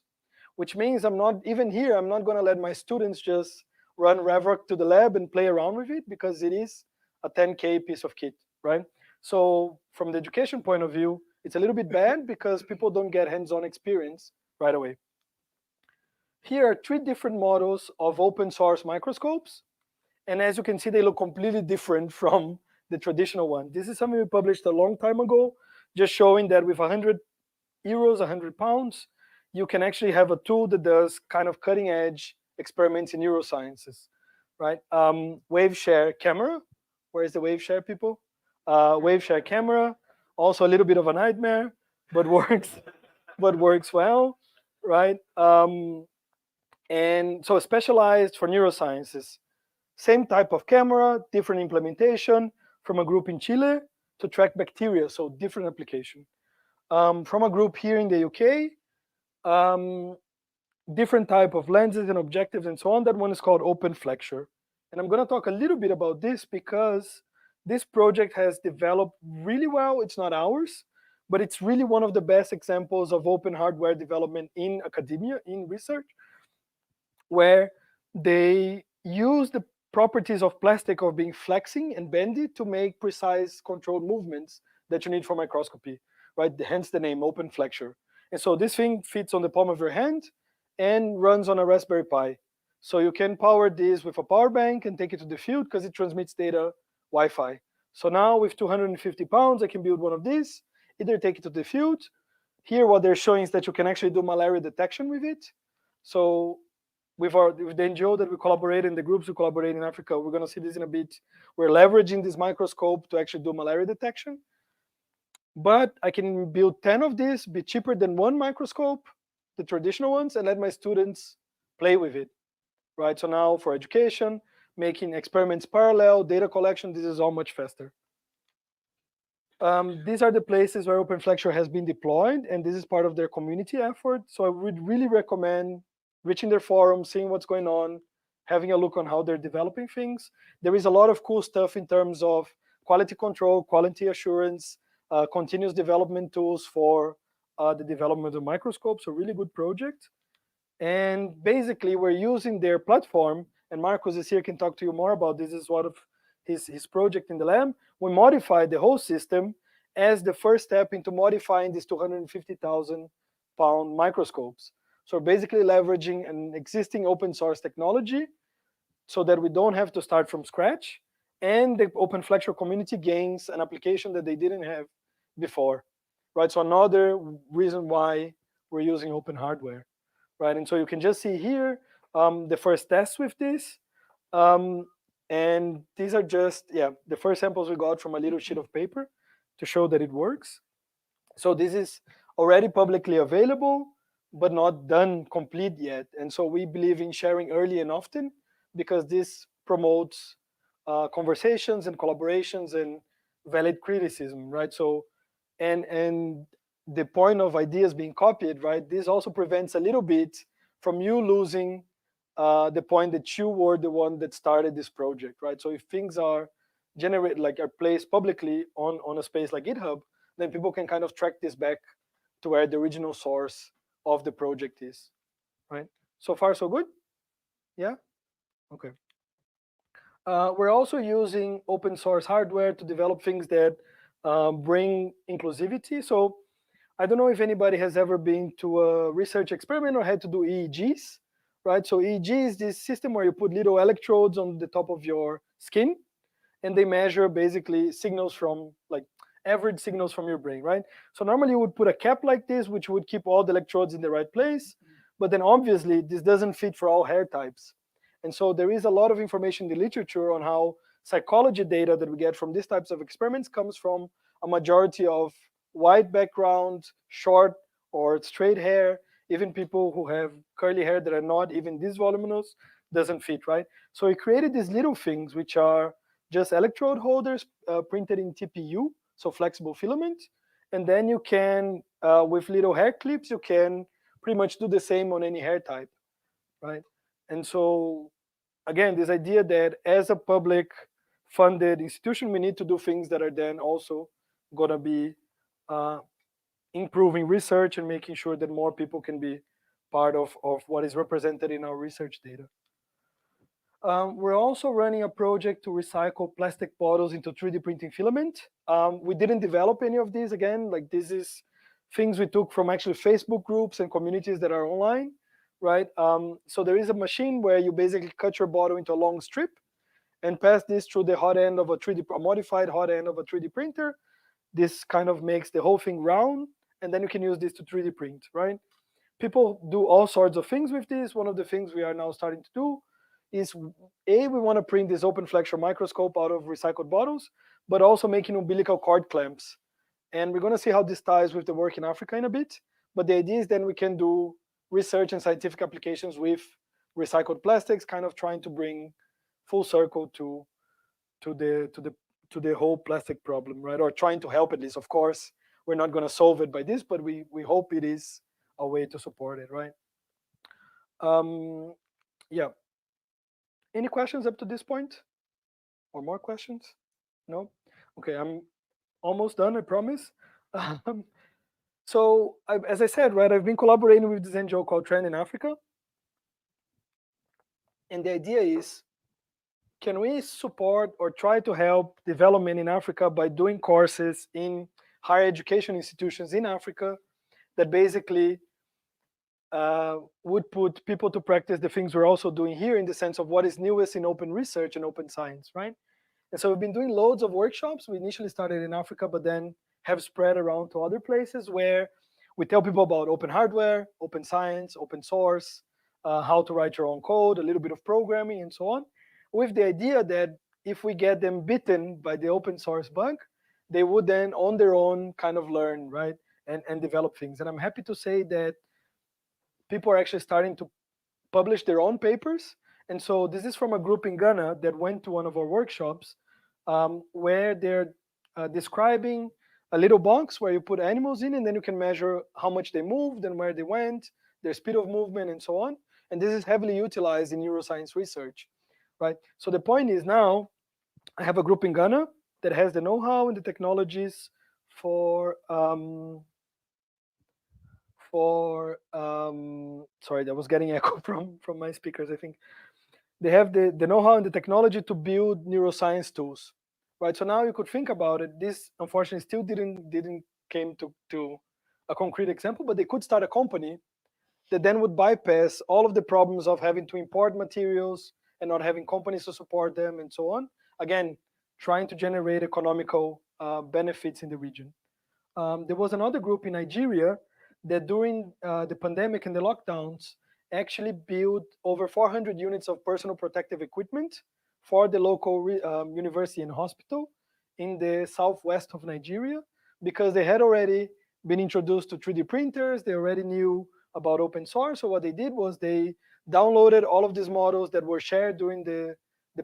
which means I'm not, even here, I'm not going to let my students just run RevRock to the lab and play around with it, because it is a 10K piece of kit, right? So from the education point of view, it's a little bit bad because people don't get hands-on experience right away. Here are three different models of open source microscopes. And as you can see, they look completely different from the traditional one. This is something we published a long time ago, just showing that with 100 euros, 100 pounds, you can actually have a tool that does kind of cutting edge experiments in neurosciences, right? Wave share camera. Where is the wave share, people? Wave share camera, also a little bit of a nightmare, but works well, right? And so specialized for neurosciences. Same type of camera, different implementation from a group in Chile to track bacteria, so different application. From a group here in the UK, different type of lenses and objectives and so on. That one is called Open Flexure. And I'm going to talk a little bit about this because this project has developed really well. It's not ours, but it's really one of the best examples of open hardware development in academia, in research, where they use properties of plastic of being flexing and bendy to make precise controlled movements that you need for microscopy, right? Hence the name open flexure. And so this thing fits on the palm of your hand and runs on a Raspberry Pi. So you can power this with a power bank and take it to the field because it transmits data Wi-Fi. So now with 250 pounds, I can build one of these, either take it to the field. Here, what they're showing is that you can actually do malaria detection with it. So with the NGO that we collaborate in, the groups we collaborate in Africa, we're going to see this in a bit. We're leveraging this microscope to actually do malaria detection. But I can build 10 of these, be cheaper than one microscope, the traditional ones, and let my students play with it, right? So now for education, making experiments parallel, data collection, this is all much faster. These are the places where OpenFlexure has been deployed, and this is part of their community effort. So I would really recommend reaching their forum, seeing what's going on, having a look on how they're developing things. There is a lot of cool stuff in terms of quality control, quality assurance, continuous development tools for the development of microscopes, a really good project. And basically, we're using their platform, and Marcus is here, can talk to you more about this. This is one of his project in the lab. We modified the whole system as the first step into modifying these 250,000 pound microscopes. So basically leveraging an existing open source technology so that we don't have to start from scratch, and the OpenFlexure community gains an application that they didn't have before, right? So another reason why we're using open hardware, right? And so you can just see here the first tests with this. And these are just, the first samples we got from a little sheet of paper to show that it works. So this is already publicly available, but not done complete yet. And so we believe in sharing early and often because this promotes conversations and collaborations and valid criticism, right? So, and the point of ideas being copied, right? This also prevents a little bit from you losing the point that you were the one that started this project, right? So if things are generated, like are placed publicly on a space like GitHub, then people can kind of track this back to where the original source of the project is, right? So far, so good? Yeah? Okay. We're also using open source hardware to develop things that bring inclusivity. So I don't know if anybody has ever been to a research experiment or had to do EEGs, right? So EEG is this system where you put little electrodes on the top of your skin, and they measure basically signals from, like, average signals from your brain, right? So normally you would put a cap like this, which would keep all the electrodes in the right place, but then obviously this doesn't fit for all hair types. And so there is a lot of information in the literature on how psychology data that we get from these types of experiments comes from a majority of white background, short or straight hair, even people who have curly hair that are not even this voluminous, doesn't fit, right? So we created these little things which are just electrode holders printed in TPU, so flexible filament. And then you can, with little hair clips, you can pretty much do the same on any hair type, right? And so, again, this idea that as a public funded institution, we need to do things that are then also gonna be improving research and making sure that more people can be part of what is represented in our research data. We're also running a project to recycle plastic bottles into 3D printing filament. We didn't develop any of these, again, like this is things we took from actually Facebook groups and communities that are online, right? So there is a machine where you basically cut your bottle into a long strip and pass this through the hot end of a modified hot end of a 3D printer. This kind of makes the whole thing round, and then you can use this to 3D print, right? People do all sorts of things with this. One of the things we are now starting to do is, we want to print this OpenFlexure microscope out of recycled bottles, but also making umbilical cord clamps. And we're going to see how this ties with the work in Africa in a bit. But the idea is then we can do research and scientific applications with recycled plastics, kind of trying to bring full circle to the whole plastic problem, right? Or trying to help at least. Of course, we're not going to solve it by this, but we hope it is a way to support it, right? Yeah. Any questions up to this point? Or more questions? No? Okay, I'm almost done, I promise. So, as I said, right, I've been collaborating with this NGO called Trend in Africa. And the idea is can we support or try to help development in Africa by doing courses in higher education institutions in Africa that basically would put people to practice the things we're also doing here in the sense of what is newest in open research and open science, right? And so we've been doing loads of workshops. We initially started in Africa, but then have spread around to other places where we tell people about open hardware, open science, open source, how to write your own code, a little bit of programming, and so on, with the idea that if we get them bitten by the open source bug, they would then on their own kind of learn, right, and develop things. And I'm happy to say that people are actually starting to publish their own papers. And so this is from a group in Ghana that went to one of our workshops where they're describing a little box where you put animals in, and then you can measure how much they moved and where they went, their speed of movement, and so on. And this is heavily utilized in neuroscience research, right? So the point is now I have a group in Ghana that has the know-how and the technologies for sorry, that was getting echo from my speakers, I think. They have the know-how and the technology to build neuroscience tools, right? So now you could think about it. This unfortunately still didn't came to a concrete example, but they could start a company that then would bypass all of the problems of having to import materials and not having companies to support them and so on. Again, trying to generate economical benefits in the region. There was another group in Nigeria that during the pandemic and the lockdowns actually built over 400 units of personal protective equipment for the local university and hospital in the southwest of Nigeria, because they had already been introduced to 3D printers. They already knew about open source. So what they did was they downloaded all of these models that were shared during the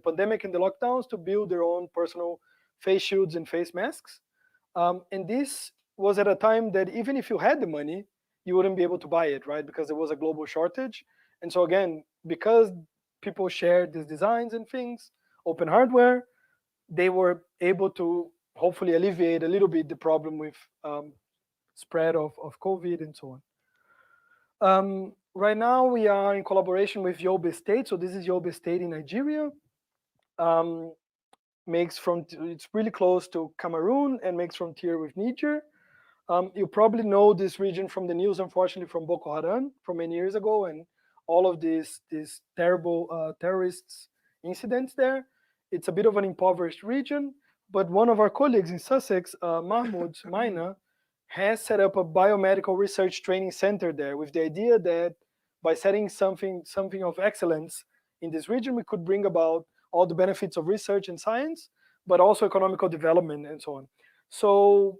pandemic and the lockdowns to build their own personal face shields and face masks. And this was at a time that even if you had the money, you wouldn't be able to buy it, right? Because there was a global shortage. And so again, because people shared these designs and things, open hardware, they were able to hopefully alleviate a little bit the problem with spread of COVID and so on. Right now we are in collaboration with Yobe State. So this is Yobe State in Nigeria. It's really close to Cameroon and makes frontier with Niger. You probably know this region from the news, unfortunately, from Boko Haram from many years ago, and all of these terrible terrorists incidents there. It's a bit of an impoverished region, but one of our colleagues in Sussex, Mahmoud Maina, has set up a biomedical research training center there with the idea that by setting something of excellence in this region, we could bring about all the benefits of research and science, but also economical development and so on. So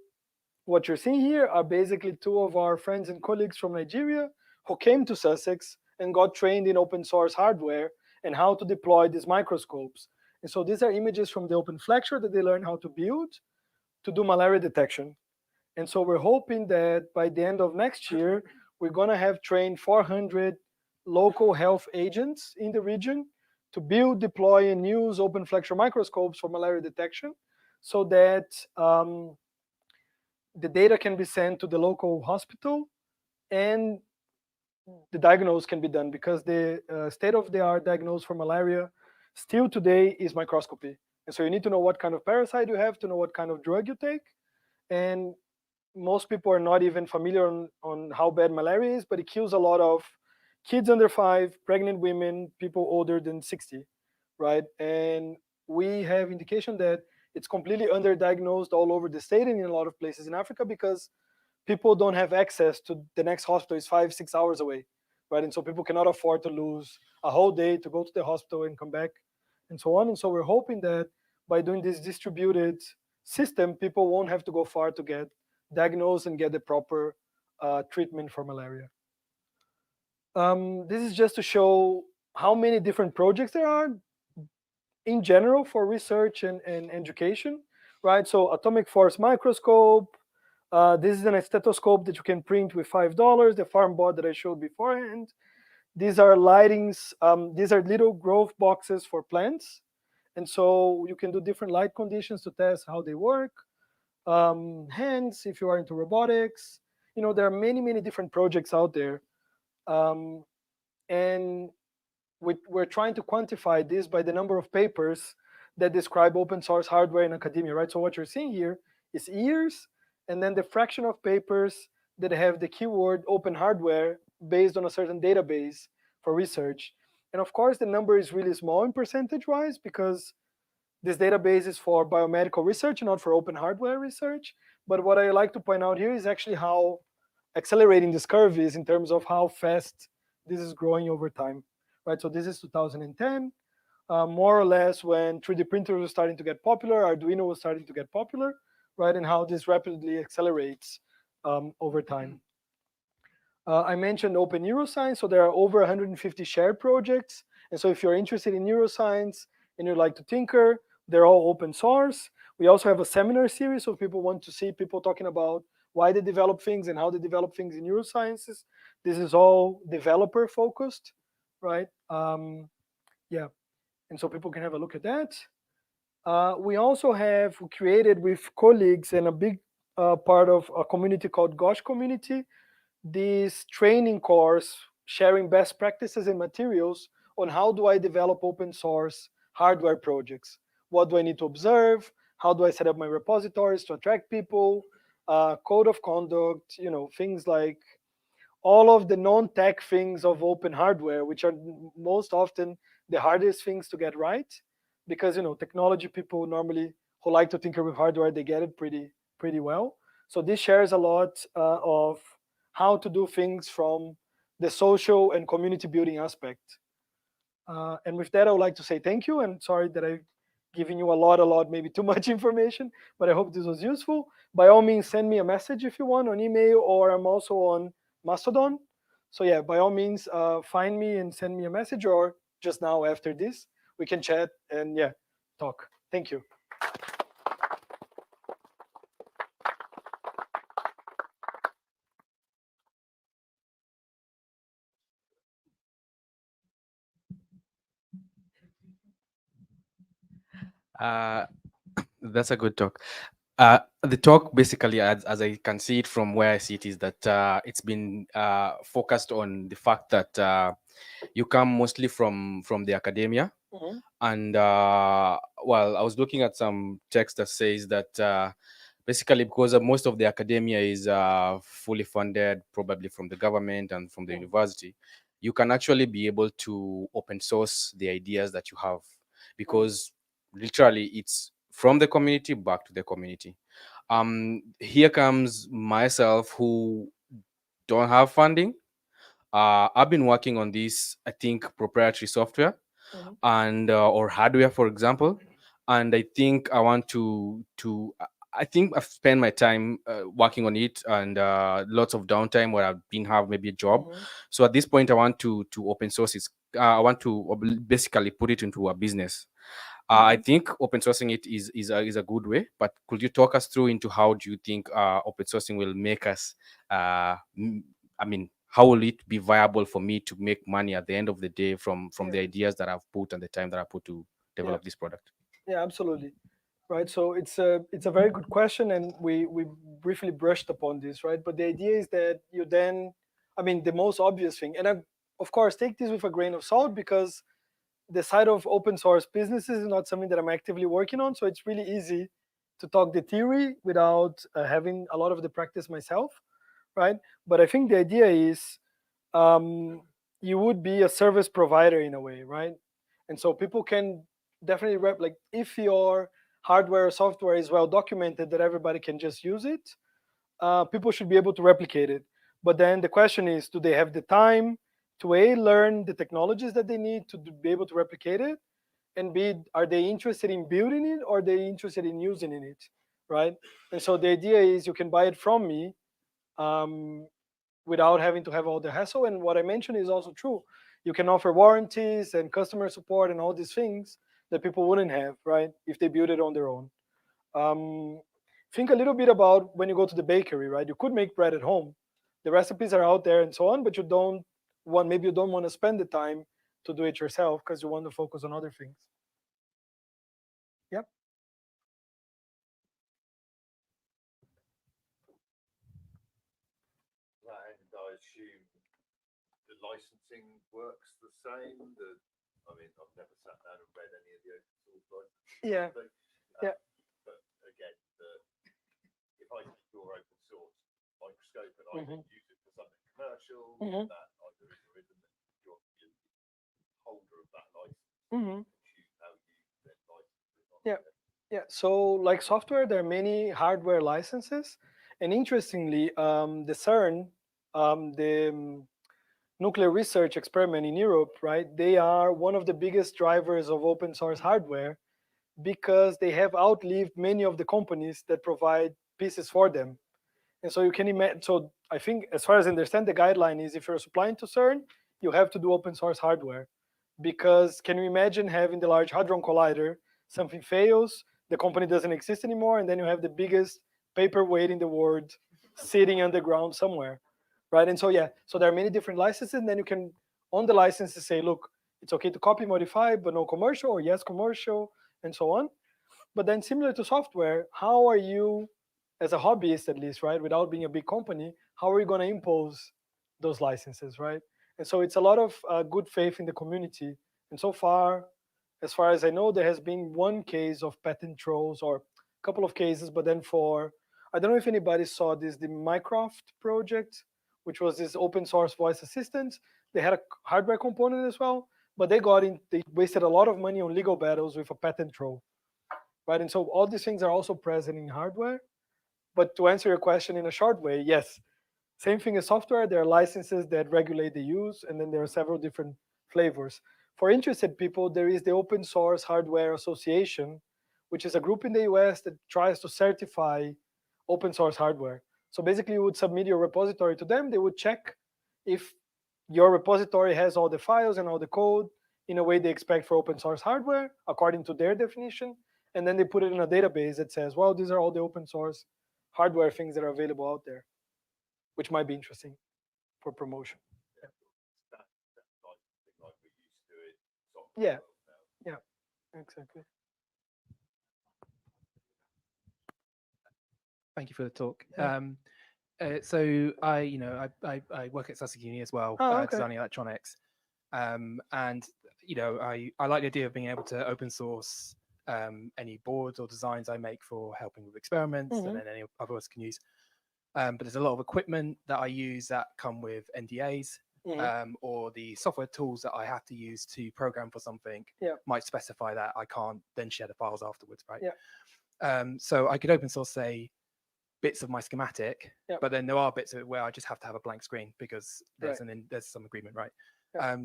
what you're seeing here are basically two of our friends and colleagues from Nigeria who came to Sussex and got trained in open source hardware and how to deploy these microscopes. And so these are images from the open flexure that they learned how to build to do malaria detection. And so we're hoping that by the end of next year, we're going to have trained 400 local health agents in the region to build, deploy, and use open flexure microscopes for malaria detection, so that the data can be sent to the local hospital and the diagnosis can be done, because the state-of-the-art diagnosis for malaria still today is microscopy. And so you need to know what kind of parasite you have to know what kind of drug you take. And most people are not even familiar on how bad malaria is, but it kills a lot of kids under 5, pregnant women, people older than 60, right? And we have indication that it's completely underdiagnosed all over the state and in a lot of places in Africa, because people don't have access to the next hospital. Is 5-6 hours away, right? And so people cannot afford to lose a whole day to go to the hospital and come back and so on. And so we're hoping that by doing this distributed system, people won't have to go far to get diagnosed and get the proper treatment for malaria. This is just to show how many different projects there are in general for research and education, right? So atomic force microscope. This is a stethoscope that you can print with $5, the farm board that I showed beforehand. These are lightings. These are little growth boxes for plants. And so you can do different light conditions to test how they work. Hands, if you are into robotics. There are many, many different projects out there. And we're trying to quantify this by the number of papers that describe open source hardware in academia, right? So what you're seeing here is years, and then the fraction of papers that have the keyword open hardware based on a certain database for research. And of course, the number is really small in percentage-wise because this database is for biomedical research, not for open hardware research. But what I like to point out here is actually how accelerating this curve is in terms of how fast this is growing over time, right? So this is 2010, more or less when 3D printers were starting to get popular, Arduino was starting to get popular, right? And how this rapidly accelerates over time. I mentioned open neuroscience, so there are over 150 shared projects. And so if you're interested in neuroscience and you like to tinker, they're all open source. We also have a seminar series, so if people want to see people talking about why they develop things and how they develop things in neurosciences. This is all developer focused, right? Yeah, and so people can have a look at that. We also have created with colleagues and a big part of a community called Gosh Community, this training course sharing best practices and materials on how do I develop open source hardware projects. What do I need to observe? How do I set up my repositories to attract people? Code of conduct, things like all of the non-tech things of open hardware, which are most often the hardest things to get right, because technology people normally who like to tinker with hardware, they get it pretty well. So this shares a lot of how to do things from the social and community building aspect. And with that, I would like to say thank you, and sorry that I've given you a lot, maybe too much information, but I hope this was useful. By all means, send me a message if you want on email, or I'm also on Mastodon. So yeah, by all means, find me and send me a message, or just now after this, we can chat and yeah, talk. Thank you. That's a good talk. The talk basically, as I can see it from where I see it, is that it's been focused on the fact that you come mostly from the academia. Mm-hmm. And well, I was looking at some text that says that basically because most of the academia is fully funded, probably from the government and from the university, you can actually be able to open source the ideas that you have, because literally it's from the community back to the community. Here comes myself, who don't have funding. I've been working on this, I think, proprietary software and or hardware, for example. And I think I want to I think I've spent my time working on it, and lots of downtime where I've been have maybe a job. So at this point, I want to open source it. I want to basically put it into a business. I think open sourcing it is a good way, but could you talk us through into how do you think open sourcing will make us, I mean, how will it be viable for me to make money at the end of the day from the ideas that I've put and the time that I put to develop this product? Yeah, absolutely. Right. So it's a very good question, and we briefly brushed upon this, right? But the idea is that you then, the most obvious thing, and of course take this with a grain of salt, because the side of open source businesses is not something that I'm actively working on. So it's really easy to talk the theory without having a lot of the practice myself, right? But I think the idea is you would be a service provider in a way, right? And so people can definitely like if your hardware or software is well documented that everybody can just use it, people should be able to replicate it. But then the question is, do they have the time to A, learn the technologies that they need to be able to replicate it, and B, are they interested in building it, or are they interested in using it, right? And so the idea is you can buy it from me without having to have all the hassle. And what I mentioned is also true. You can offer warranties and customer support and all these things that people wouldn't have, right, if they build it on their own. Think a little bit about when you go to the bakery, right? You could make bread at home. The recipes are out there and so on, but maybe you don't want to spend the time to do it yourself because you want to focus on other things. Yep. And I assume the licensing works the same. I mean, I've never sat down and read any of the open source licenses. Yeah. Yeah. But again, if I take your open source microscope and I then use it for something commercial, that either is or isn't, you're the holder of that license. Choose how you then license it on. Yeah. Yeah. So like software, there are many hardware licenses. And interestingly, the CERN, the nuclear research experiment in Europe, right? They are one of the biggest drivers of open source hardware because they have outlived many of the companies that provide pieces for them. And so you can imagine, so I think as far as I understand, the guideline is if you're supplying to CERN, you have to do open source hardware. Because can you imagine having the Large Hadron Collider, something fails, the company doesn't exist anymore, and then you have the biggest paperweight in the world sitting underground somewhere, right? And so, yeah, so there are many different licenses, and then you can, on the licenses, say, look, it's okay to copy, modify, but no commercial, or yes, commercial, and so on. But then similar to software, how are you, as a hobbyist at least, right, without being a big company, how are you going to impose those licenses, right? And so it's a lot of good faith in the community. And so far as I know, there has been one case of patent trolls, or a couple of cases, but then I don't know if anybody saw this, the Mycroft project, which was this open source voice assistant. They had a hardware component as well, but they wasted a lot of money on legal battles with a patent troll, right? And so all these things are also present in hardware. But to answer your question in a short way, yes, same thing as software. There are licenses that regulate the use, and then there are several different flavors. For interested people, there is the Open Source Hardware Association, which is a group in the US that tries to certify open source hardware. So basically, you would submit your repository to them. They would check if your repository has all the files and all the code in a way they expect for open source hardware, according to their definition. And then they put it in a database that says, well, these are all the open source hardware things that are available out there, which might be interesting for promotion. Yeah, yeah, exactly. Thank you for the talk. Yeah. So I work at Sussex Uni as well, Oh, okay. designing electronics, and I like the idea of being able to open source any boards or designs I make for helping with experiments, and then any others can use. But there's a lot of equipment that I use that come with NDAs, or the software tools that I have to use to program for something might specify that I can't then share the files afterwards, right? Yeah. So I could open source, say, bits of my schematic, but then there are bits of it where I just have to have a blank screen because there's there's some agreement, right?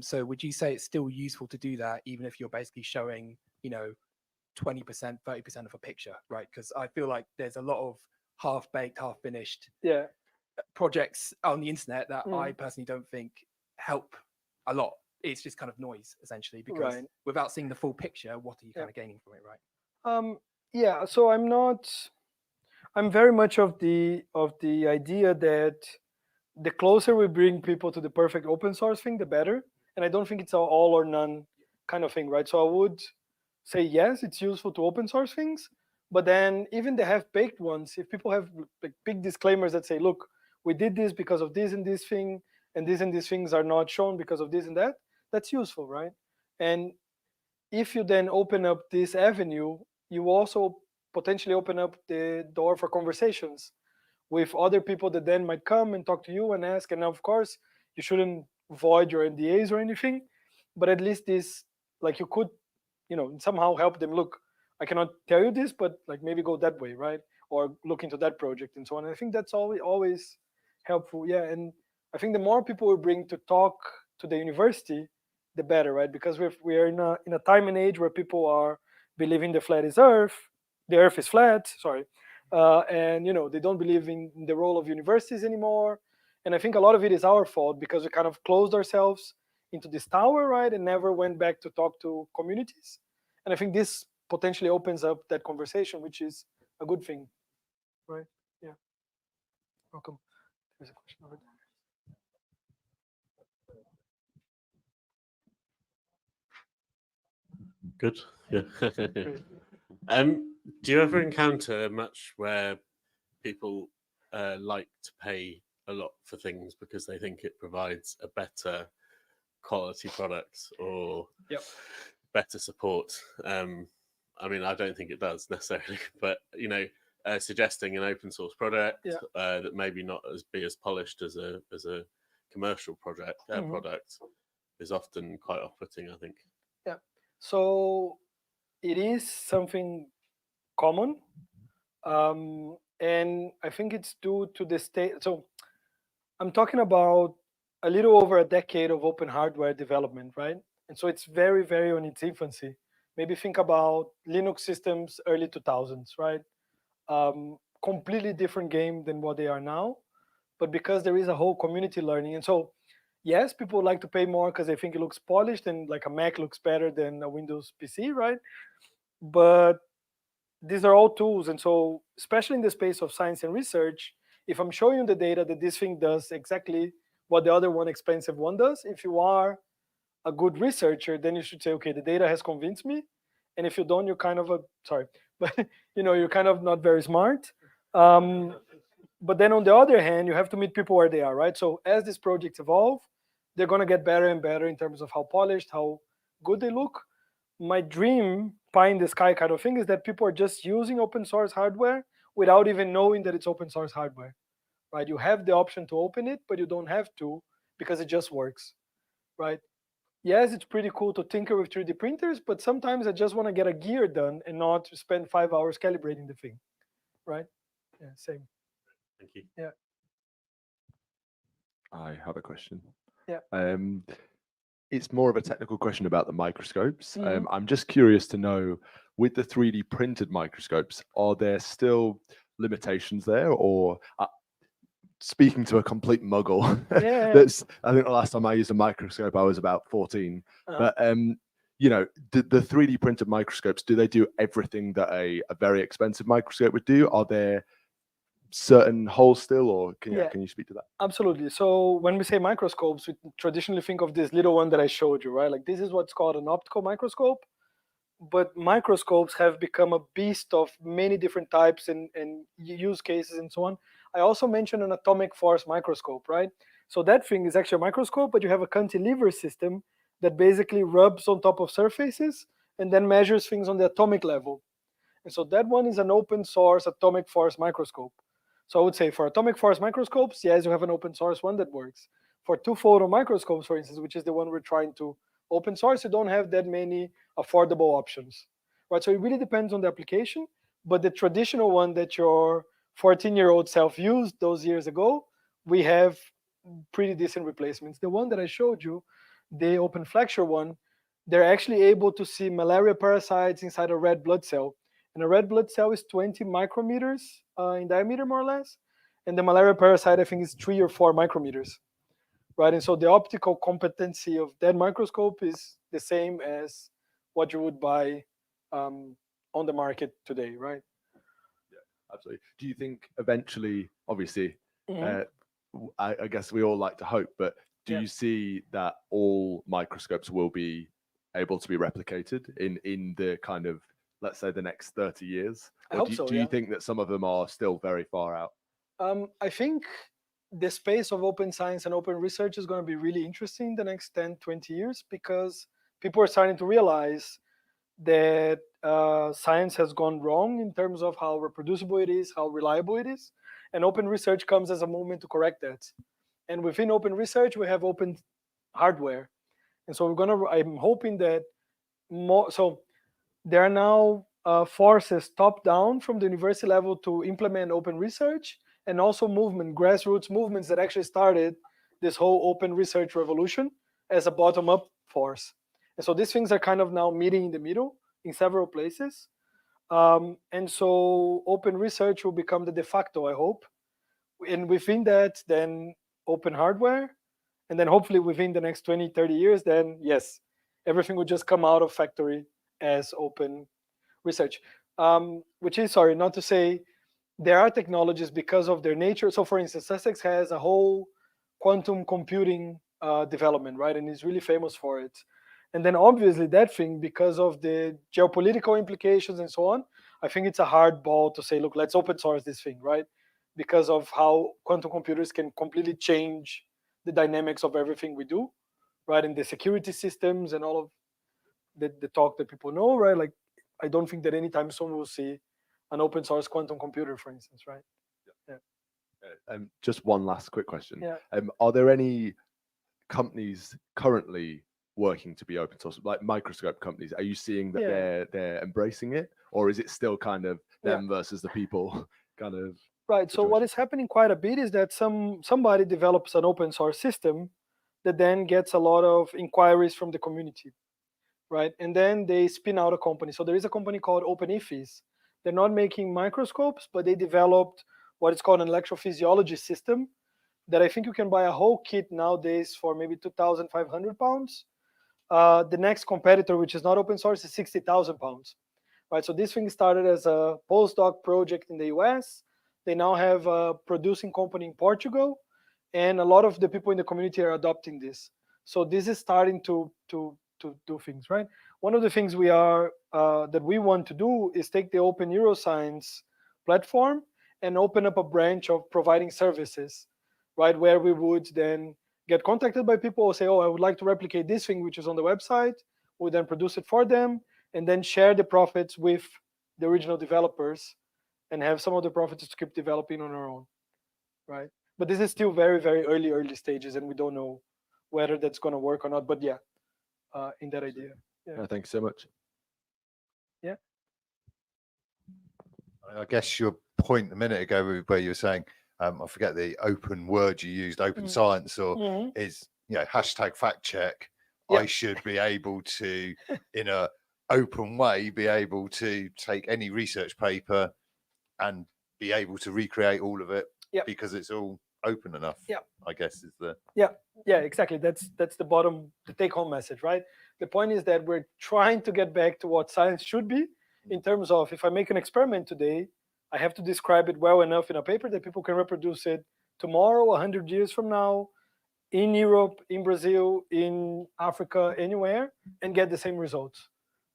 So would you say it's still useful to do that even if you're basically showing, 20%, 30% of a picture, right? Because I feel like there's a lot of half-baked, half-finished projects on the internet that I personally don't think help a lot. It's just kind of noise, essentially, because without seeing the full picture, what are you kind of gaining from it, right? Yeah, so I'm very much of the idea that the closer we bring people to the perfect open source thing, the better. And I don't think it's an all or none kind of thing, right? So I would say, yes, it's useful to open source things, but then even the half-baked ones, if people have like big disclaimers that say, look, we did this because of this and this thing, and these things are not shown because of this and that, that's useful, right? And if you then open up this avenue, you also potentially open up the door for conversations with other people that then might come and talk to you and ask. And of course, you shouldn't void your NDAs or anything, but at least this, like you could, somehow help them, look, I cannot tell you this, but like maybe go that way, right? Or look into that project and so on. And I think that's always helpful. Yeah, and I think the more people we bring to talk to the university, the better, right? Because we are in a time and age where people are believing the earth is flat, sorry. And they don't believe in the role of universities anymore. And I think a lot of it is our fault because we kind of closed ourselves into this tower, right? And never went back to talk to communities. And I think this potentially opens up that conversation, which is a good thing, right? Yeah. Welcome. There's a question over there. Good. Yeah. Do you ever encounter much where people like to pay a lot for things because they think it provides a better quality products or Yep. better support. I mean, I don't think it does necessarily, but suggesting an open source product that maybe not be as polished as a commercial product is often quite off-putting, I think. Yeah. So it is something common, and I think it's due to the state. So I'm talking about a little over a decade of open hardware development, right? And so it's very, very on its infancy. Maybe think about Linux systems early 2000s, right? Completely different game than what they are now, but because there is a whole community learning. And so yes, people like to pay more because they think it looks polished and like a Mac looks better than a Windows PC, right? But these are all tools. And so especially in the space of science and research, if I'm showing you the data that this thing does exactly what the other one expensive one does, if you are a good researcher, then you should say, okay, the data has convinced me. And if you don't, you're kind of but you're kind of not very smart. But then on the other hand, you have to meet people where they are, right? So as these projects evolve, they're going to get better and better in terms of how polished, how good they look. My dream, pie in the sky kind of thing, is that people are just using open source hardware without even knowing that it's open source hardware, right? You have the option to open it, but you don't have to because it just works, right? Yes, it's pretty cool to tinker with 3D printers, but sometimes I just want to get a gear done and not spend 5 hours calibrating the thing, right? Yeah, same. Thank you. Yeah. I have a question. Yeah. It's more of a technical question about the microscopes. Mhm. I'm just curious to know, with the 3D printed microscopes, are there still limitations there, or speaking to a complete muggle? Yeah. I think the last time I used a microscope, I was about 14. Uh-huh. But the 3D printed microscopes, do they do everything that a very expensive microscope would do? Are there certain holes still, or can you speak to that? Absolutely. So when we say microscopes, we traditionally think of this little one that I showed you, right? Like this is what's called an optical microscope. But microscopes have become a beast of many different types and use cases and so on. I also mentioned an atomic force microscope, right? So that thing is actually a microscope, but you have a cantilever system that basically rubs on top of surfaces and then measures things on the atomic level. And so that one is an open source atomic force microscope. So I would say for atomic force microscopes, yes, you have an open source one that works. For two photon microscopes, for instance, which is the one we're trying to open source, you don't have that many affordable options, right? So it really depends on the application, but the traditional one that your 14-year-old self used those years ago, we have pretty decent replacements. The one that I showed you, the open flexure one, they're actually able to see malaria parasites inside a red blood cell. And a red blood cell is 20 micrometers in diameter, more or less. And the malaria parasite, I think, is 3 or 4 micrometers, right? And so the optical competency of that microscope is the same as what you would buy on the market today, right? Yeah, absolutely. Do you think eventually, obviously, Mhm. I guess we all like to hope, but do Yeah. you see that all microscopes will be able to be replicated in the kind of, let's say, the next 30 years? I Or hope do, so, do you yeah. think that some of them are still very far out? I think the space of open science and open research is going to be really interesting the next 10, 20 years because people are starting to realize that science has gone wrong in terms of how reproducible it is, how reliable it is. And open research comes as a moment to correct that. And within open research, we have open hardware. And so I'm hoping that more, so there are now forces top down from the university level to implement open research, and also grassroots movements that actually started this whole open research revolution as a bottom up force. And so these things are kind of now meeting in the middle in several places. And so open research will become the de facto, I hope. And within that, then open hardware. And then hopefully within the next 20, 30 years, then yes, everything will just come out of factory as open research. Which is, sorry, not to say there are technologies because of their nature. So for instance, Sussex has a whole quantum computing development, right? And is really famous for it. And then obviously that thing, because of the geopolitical implications and so on, I think it's a hard ball to say, look, let's open source this thing, right? Because of how quantum computers can completely change the dynamics of everything we do, right? And the security systems and all of the talk that people know, right? Like, I don't think that anytime soon we'll see an open source quantum computer, for instance, right? Just one last quick question. Yeah. Are there any companies currently working to be open source, like microscope companies? Are you seeing that Yeah. they're embracing it, or is it still kind of them versus the people kind of? Right. So what is happening quite a bit is that somebody develops an open source system that then gets a lot of inquiries from the community, right? And then they spin out a company. So there is a company called OpenIFIS. They're not making microscopes, but they developed what is called an electrophysiology system that I think you can buy a whole kit nowadays for maybe £2,500. The next competitor, which is not open source, is £60,000, right? So this thing started as a postdoc project in the US. They now have a producing company in Portugal, and a lot of the people in the community are adopting this. So this is starting to do things, right? One of the things we are that we want to do is take the Open Neuroscience platform and open up a branch of providing services, right? Where we would then get contacted by people who say, oh, I would like to replicate this thing which is on the website. We then produce it for them and then share the profits with the original developers and have some of the profits to keep developing on our own, right? But this is still very, very early stages, and we don't know whether that's going to work or not. But yeah, in that idea. Yeah. Thank you so much. Yeah. I guess your point a minute ago where you were saying, I forget the open word you used, open science, or is, hashtag fact check. I should be able to, in a open way, be able to take any research paper and be able to recreate all of it because it's all open enough. I guess is the exactly. That's the take home message, right? The point is that we're trying to get back to what science should be in terms of, if I make an experiment today, I have to describe it well enough in a paper that people can reproduce it tomorrow, 100 years from now, in Europe, in Brazil, in Africa, anywhere, and get the same results,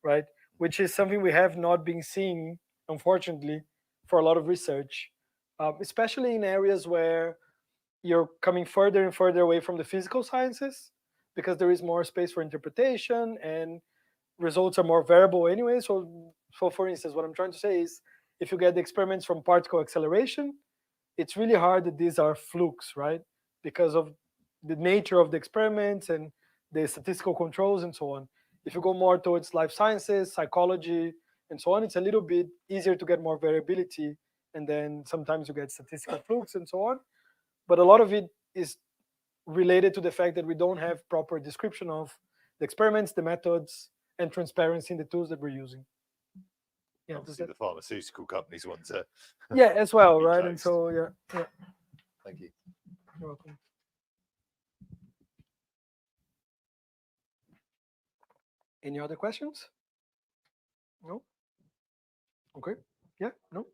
right? Which is something we have not been seeing, unfortunately, for a lot of research, especially in areas where you're coming further and further away from the physical sciences, because there is more space for interpretation and results are more variable anyway. So for instance, what I'm trying to say is, if you get the experiments from particle acceleration, it's really hard that these are flukes, right? Because of the nature of the experiments and the statistical controls and so on. If you go more towards life sciences, psychology, and so on, it's a little bit easier to get more variability, and then sometimes you get statistical flukes and so on. But a lot of it is related to the fact that we don't have proper description of the experiments, the methods, and transparency in the tools that we're using. Yeah, obviously the pharmaceutical companies want to. Yeah, as well, right? And so yeah. Thank you. You're welcome. Any other questions? No? Okay. Yeah, no?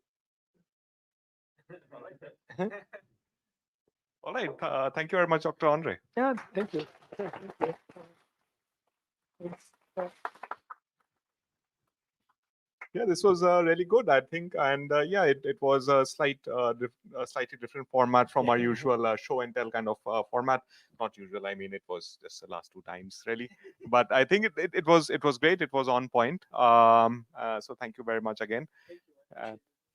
All right. Thank you very much, Dr. Andre. Yeah, thank you. Thank you. Thanks. Yeah, this was really good, I think, and it was a slightly different format from our usual show and tell kind of format. Not usual, I mean, it was just the last 2 times really, but I think it was great. It was on point. So thank you very much again.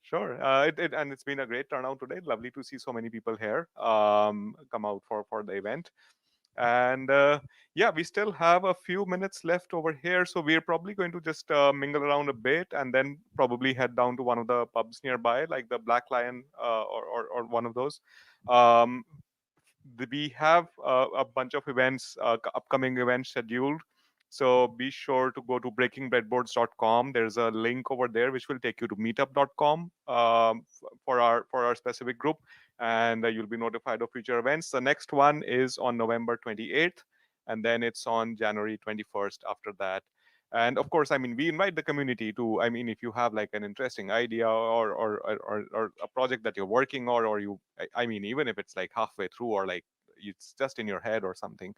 Sure, and it's been a great turnout today. Lovely to see so many people here come out for the event. And we still have a few minutes left over here, so we're probably going to just mingle around a bit and then probably head down to one of the pubs nearby, like the Black Lion or one of those. We have a bunch of events, upcoming events scheduled. So be sure to go to breakingbreadboards.com. There's a link over there which will take you to meetup.com for our specific group, and you'll be notified of future events. The next one is on November 28th, and then it's on January 21st after that. And of course, I mean, we invite the community to, I mean, if you have like an interesting idea or a project that you're working on, or you, I mean, even if it's like halfway through or like it's just in your head or something,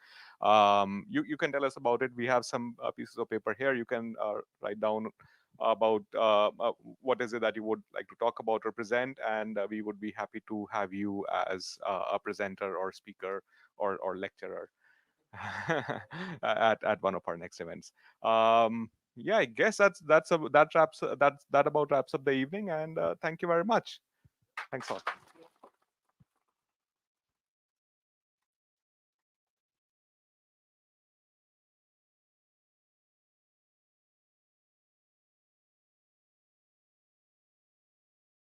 you can tell us about it. We have some pieces of paper here. You can write down about what is it that you would like to talk about or present, and we would be happy to have you as a presenter or speaker or lecturer. at one of our next events. Yeah, I guess that about wraps up the evening, and thank you very much. Thanks all.